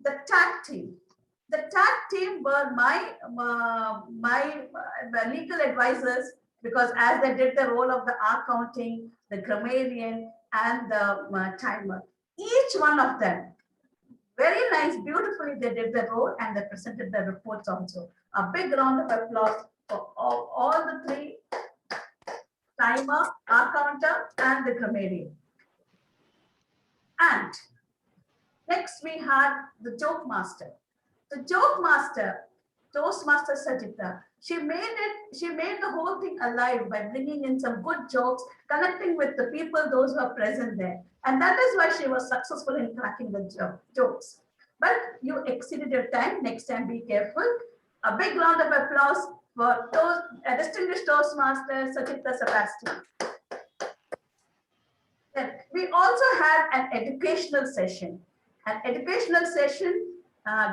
the tag team. The tag team were my legal advisors, because as they did the role of the accounting, the grammarian, and the timer. Each one of them, very nice, beautifully they did the role and they presented the reports also. A big round of applause for all the three: timer, accountant, and the grammarian. And next we had the joke master. The joke master, Toastmaster Sajita, she made the whole thing alive by bringing in some good jokes, connecting with the people, those who are present there. And that is why she was successful in cracking the jokes. But you exceeded your time. Next time, be careful. A big round of applause for distinguished Toastmaster Sajita Sebastian. Then we also had an educational session. An educational session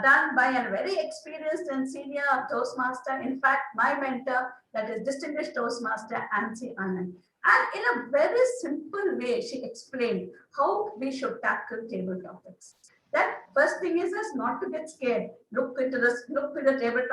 done by a very experienced and senior Toastmaster. In fact, my mentor, that is distinguished Toastmaster Ansi Anand. And in a very simple way, she explained how we should tackle table topics. That first thing is not to get scared. Look into the table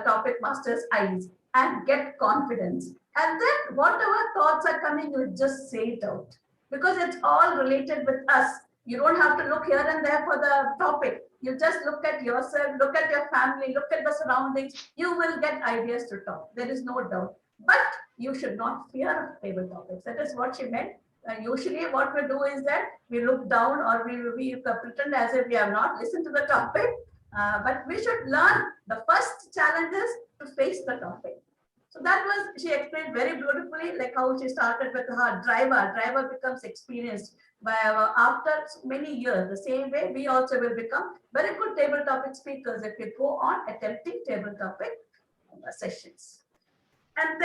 topic master's eyes and get confidence. And then whatever thoughts are coming, you just say it out, because it's all related with us. You don't have to look here and there for the topic. You just look at yourself, look at your family, look at the surroundings. You will get ideas to talk. There is no doubt. But you should not fear table topics. That is what she meant. Usually what we do is that we look down or we pretend as if we have not listened to the topic. But we should learn the first challenge is to face the topic. So that was, she explained very beautifully, like how she started with her driver. Driver becomes experienced by after many years. The same way we also will become very good table topic speakers if we go on attempting table topic sessions. And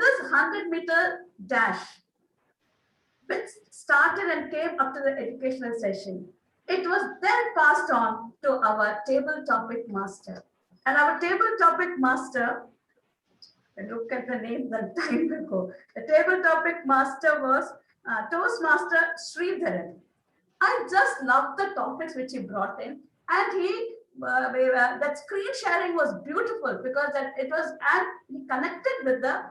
this 100-meter dash, which started and came up to the educational session, it was then passed on to our table topic master. And our table topic master, look at the name that time ago. The table topic master was Toastmaster Sridharan. I just loved the topics which he brought in, and that screen sharing was beautiful because it was, and he connected with the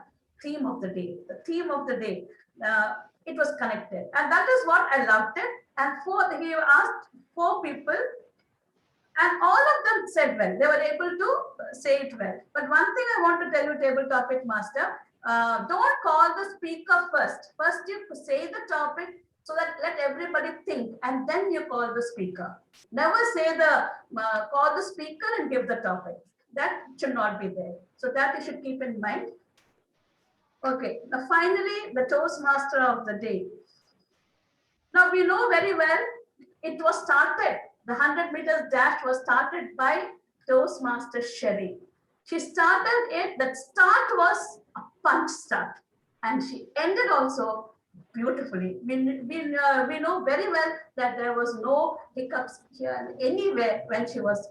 theme of the day. The theme of the day, it was connected, and that is what I loved it. And he asked 4 people, and all of them said well. They were able to say it well. But one thing I want to tell you, table topic master, don't call the speaker first. First you say the topic so that let everybody think, and then you call the speaker. Never say call the speaker and give the topic. That should not be there. So that you should keep in mind. Okay, now finally, the Toastmaster of the day. Now we know very well it was started. The 100 meters dash was started by Toastmaster Sherry. She started it, that start was a punch start, and she ended also beautifully. We know very well that there was no hiccups here anywhere when she was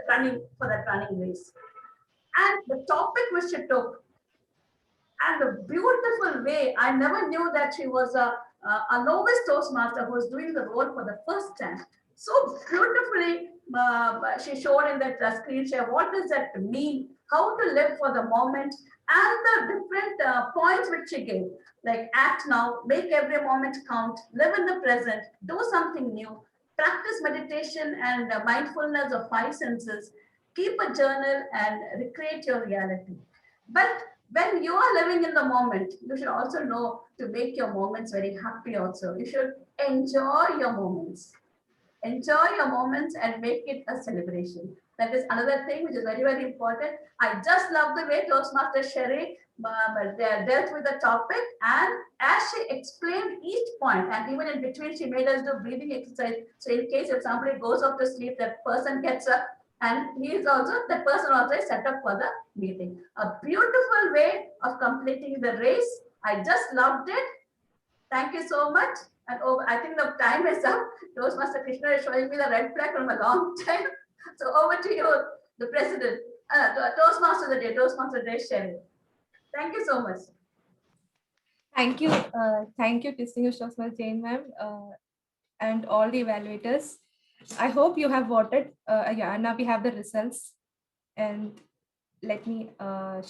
running for that running race. And the topic which she took, and the beautiful way, I never knew that she was a novice Toastmaster who was doing the role for the first time. So beautifully, she showed in that screen share, what does that mean, how to live for the moment, and the different points which she gave, like act now, make every moment count, live in the present, do something new, practice meditation and mindfulness of 5 senses, keep a journal and recreate your reality. But when you are living in the moment, you should also know to make your moments very happy also. You should enjoy your moments. Enjoy your moments and make it a celebration. That is another thing which is very, very important. I just love the way Toastmaster Sherry dealt with the topic, and as she explained each point, and even in between she made us do breathing exercise. So in case if somebody goes off to sleep, that person gets up, and that person also is set up for the meeting. A beautiful way of completing the race. I just loved it. Thank you so much. And I think the time is up. Toastmaster Krishna is showing me the red flag from a long time. So over to you, the president, Toastmaster of the day, Toastmaster of the day, Sherry. Thank you so much. Thank you, distinguished Toastmaster Jane ma'am, and all the evaluators. I hope you have voted. Yeah, now we have the results, and let me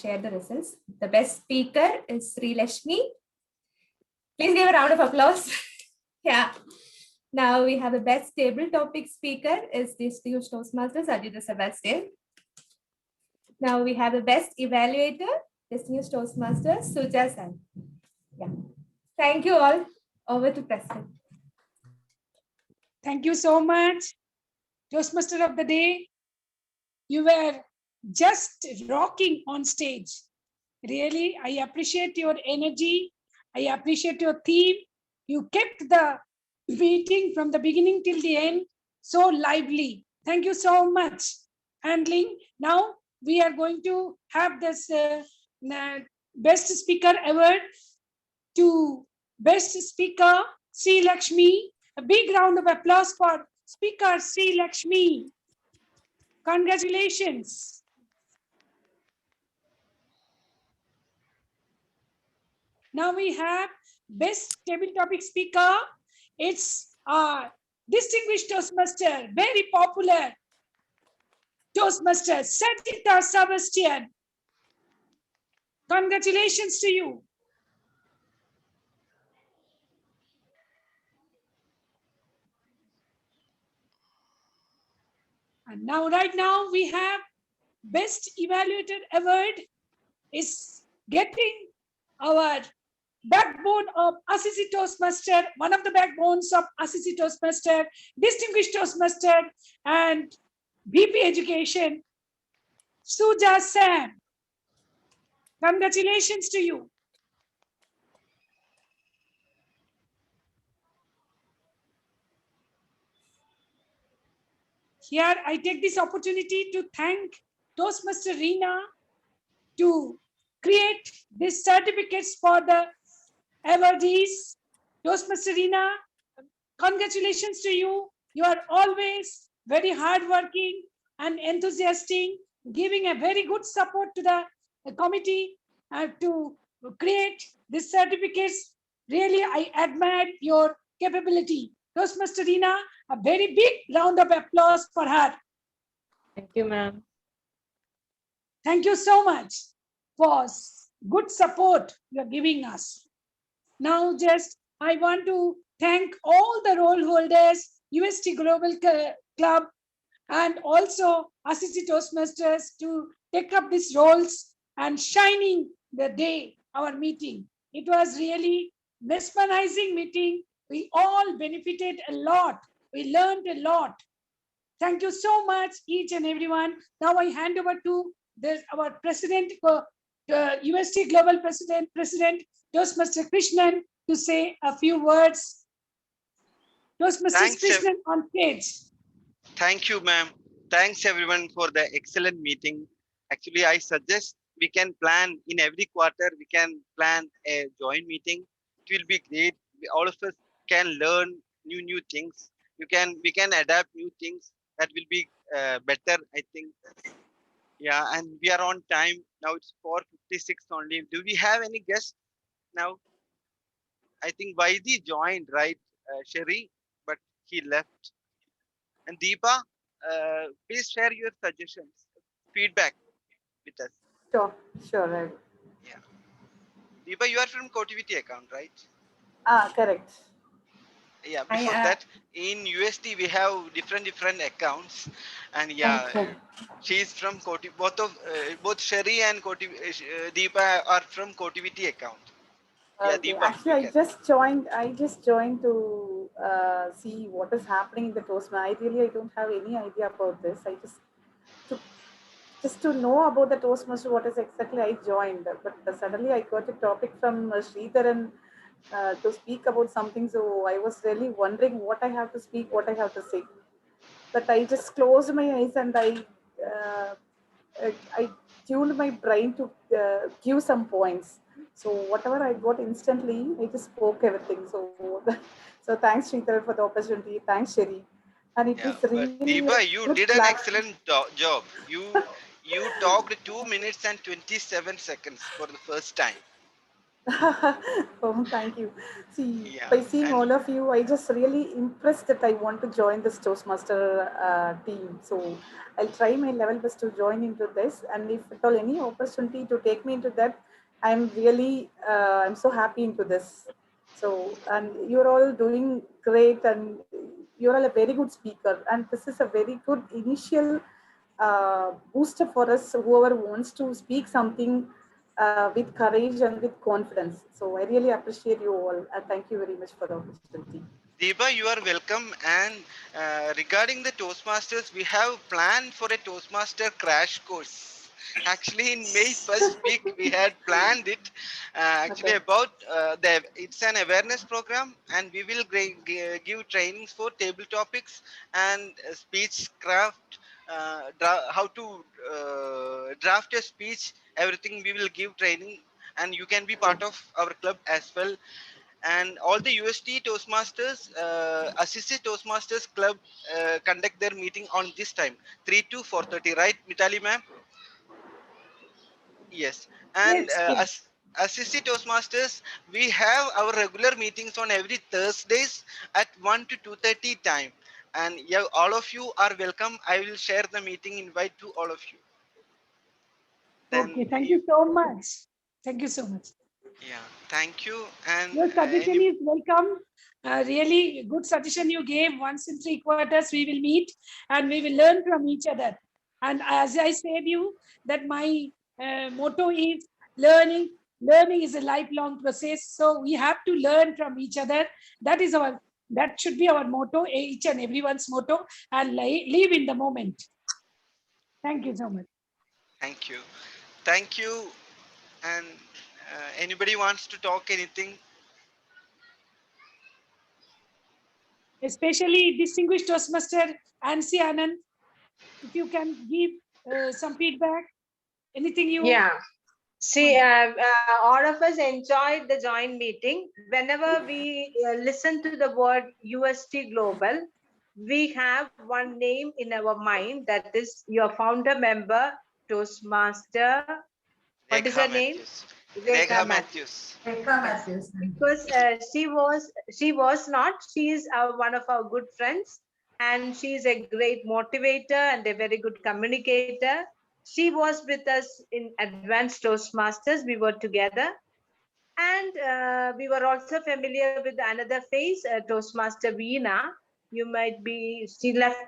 share the results. The best speaker is Sri Lashmi. Please give a round of applause. Yeah. Now we have the best table topic speaker is distinguished Toastmasters Ajita Sebastian. Now we have the best evaluator, distinguished Toastmaster Suja San. Yeah. Thank you all. Over to President. Thank you so much, Toastmaster of the day. You were just rocking on stage. Really, I appreciate your energy. I appreciate your theme. You kept the meeting from the beginning till the end so lively. Thank you so much. Handling. Now we are going to have this best speaker award to best speaker Sri Lakshmi. A big round of applause for speaker Sri Lakshmi. Congratulations. Now we have best table topic speaker. It's distinguished Toastmaster, very popular Toastmaster, Sajita Sebastian. Congratulations to you. And now, right now, we have best evaluator award is getting our backbone of Assisi Toastmaster, one of the backbones of Assisi Toastmaster, distinguished Toastmaster, and VP Education, Suja Sam. Congratulations to you. Here, I take this opportunity to thank Toastmaster Reena to create these certificates for the awardees. Toastmaster Reena, congratulations to you. You are always very hardworking and enthusiastic, giving a very good support to the committee to create these certificates. Really, I admire your capability. Toastmaster Reena, a very big round of applause for her. Thank you, ma'am. Thank you so much for good support you are giving us. Now, just I want to thank all the role holders, UST Global Club, and also Assisi Toastmasters to take up these roles and shining the day our meeting. It was really mesmerizing meeting. We all benefited a lot. We learned a lot. Thank you so much, each and everyone. Now I hand over to our president, UST Global President Toastmaster Krishnan, to say a few words. Toastmaster Krishnan on stage. Thank you, ma'am. Thanks everyone for the excellent meeting. Actually, I suggest we can plan in every quarter, we can plan a joint meeting. It will be great. All of us can learn new things. We can adapt new things. That will be better, I think. Yeah, and we are on time. Now it's 4:56 only. Do we have any guests now? I think Vaidi joined, right, Sherry? But he left. And Deepa, please share your suggestions, feedback with us. Sure, sure. I will. Yeah. Deepa, you are from Cotivity account, right? Correct. Yeah. Before that, in UST we have different accounts, and yeah, Okay. she is from Koti. Both Sherry and Deepa are from Cotivity account. Yeah, Okay. Deepa, Actually, you I can. just joined. I just joined to see what is happening in the Toastmaster. I don't have any idea about this. I just to know about the Toastmaster, what is exactly I joined. But suddenly I got a topic from Sridharan to speak about something. So I was really wondering what I have to speak, what I have to say. But I just closed my eyes and uh, I tuned my brain to give some points. So whatever I got instantly, I just spoke everything. So, so thanks Sridhar for the opportunity. Thanks Sherry, and it Yeah, is but really a Deepa, you good did an platform. excellent job. You talked 2 minutes and 27 seconds for the first time. Oh, thank you. See, Yeah, by seeing and all of you, I just really impressed that I want to join this Toastmaster team. So I'll try my level best to join into this. And if at all any opportunity to take me into that, I'm really, I'm so happy into this. So, and you're all doing great and you're all a very good speaker. And this is a very good initial booster for us, whoever wants to speak something with courage and with confidence. So I really appreciate you all and thank you very much for the opportunity. Deepa, you are welcome. And regarding the Toastmasters, we have planned for a Toastmaster crash course. Actually, in May first week, we had planned it. Actually, Okay. about it's an awareness program, and we will give trainings for table topics and speech craft, how to draft a speech. Everything we will give training, and you can be part of our club as well. And all the UST Toastmasters, Assisi Toastmasters Club conduct their meeting on this time, 3 to 4:30, right, Mitali ma'am? Yes. And Yes, yes. Assisi Toastmasters, we have our regular meetings on every Thursdays at 1 to 2:30 time. And yeah, all of you are welcome. I will share the meeting invite to all of you. Okay, Then, thank you so much. Thank you so much. yeah, thank you. And Your suggestion any is welcome. Really good suggestion you gave. Once in 3 quarters, we will meet and we will learn from each other. And as I said you, that my motto is learning. Learning is a lifelong process. So we have to learn from each other. That should be our motto, each and everyone's motto, and live in the moment. Thank you so much. Thank you. Thank you. And anybody wants to talk anything? Especially distinguished Toastmaster Ansi Anand, if you can give some feedback? Anything you? Yeah. See, all of us enjoyed the joint meeting. Whenever we listen to the word UST Global, we have one name in our mind, that is your founder member, Toastmaster. What is her Rekha name? Matthews. Rekha Rekha Matthews. Matthews. Rekha Matthews. Because she was not, she is one of our good friends, and she is a great motivator and a very good communicator. She was with us in Advanced Toastmasters. We were together, and we were also familiar with another face, Toastmaster Veena. You might be, she left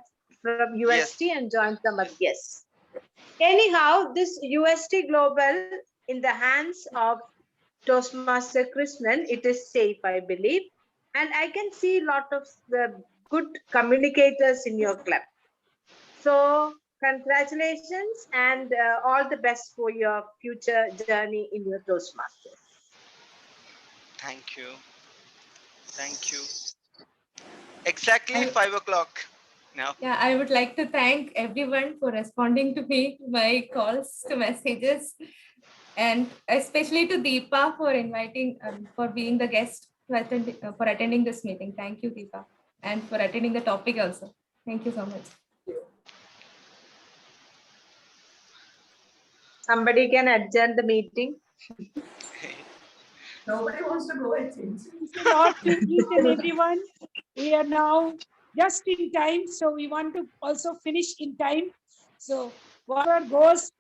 from UST Yes. and joined some other. Yes. Anyhow, this UST Global in the hands of Toastmaster Krishnan, it is safe, I believe. And I can see a lot of good communicators in your club. So congratulations and all the best for your future journey in your Toastmasters. Thank you. Thank you. Exactly I- 5 o'clock now. Yeah, I would like to thank everyone for responding to me, my calls to messages, and especially to Deepa for inviting, for being the guest for attending this meeting. Thank you, Deepa, and for attending the topic also. Thank you so much. Somebody can adjourn the meeting. Nobody wants to go, it seems. Thanks a lot to each and everyone. We are now just in time, so we want to also finish in time. So whatever goes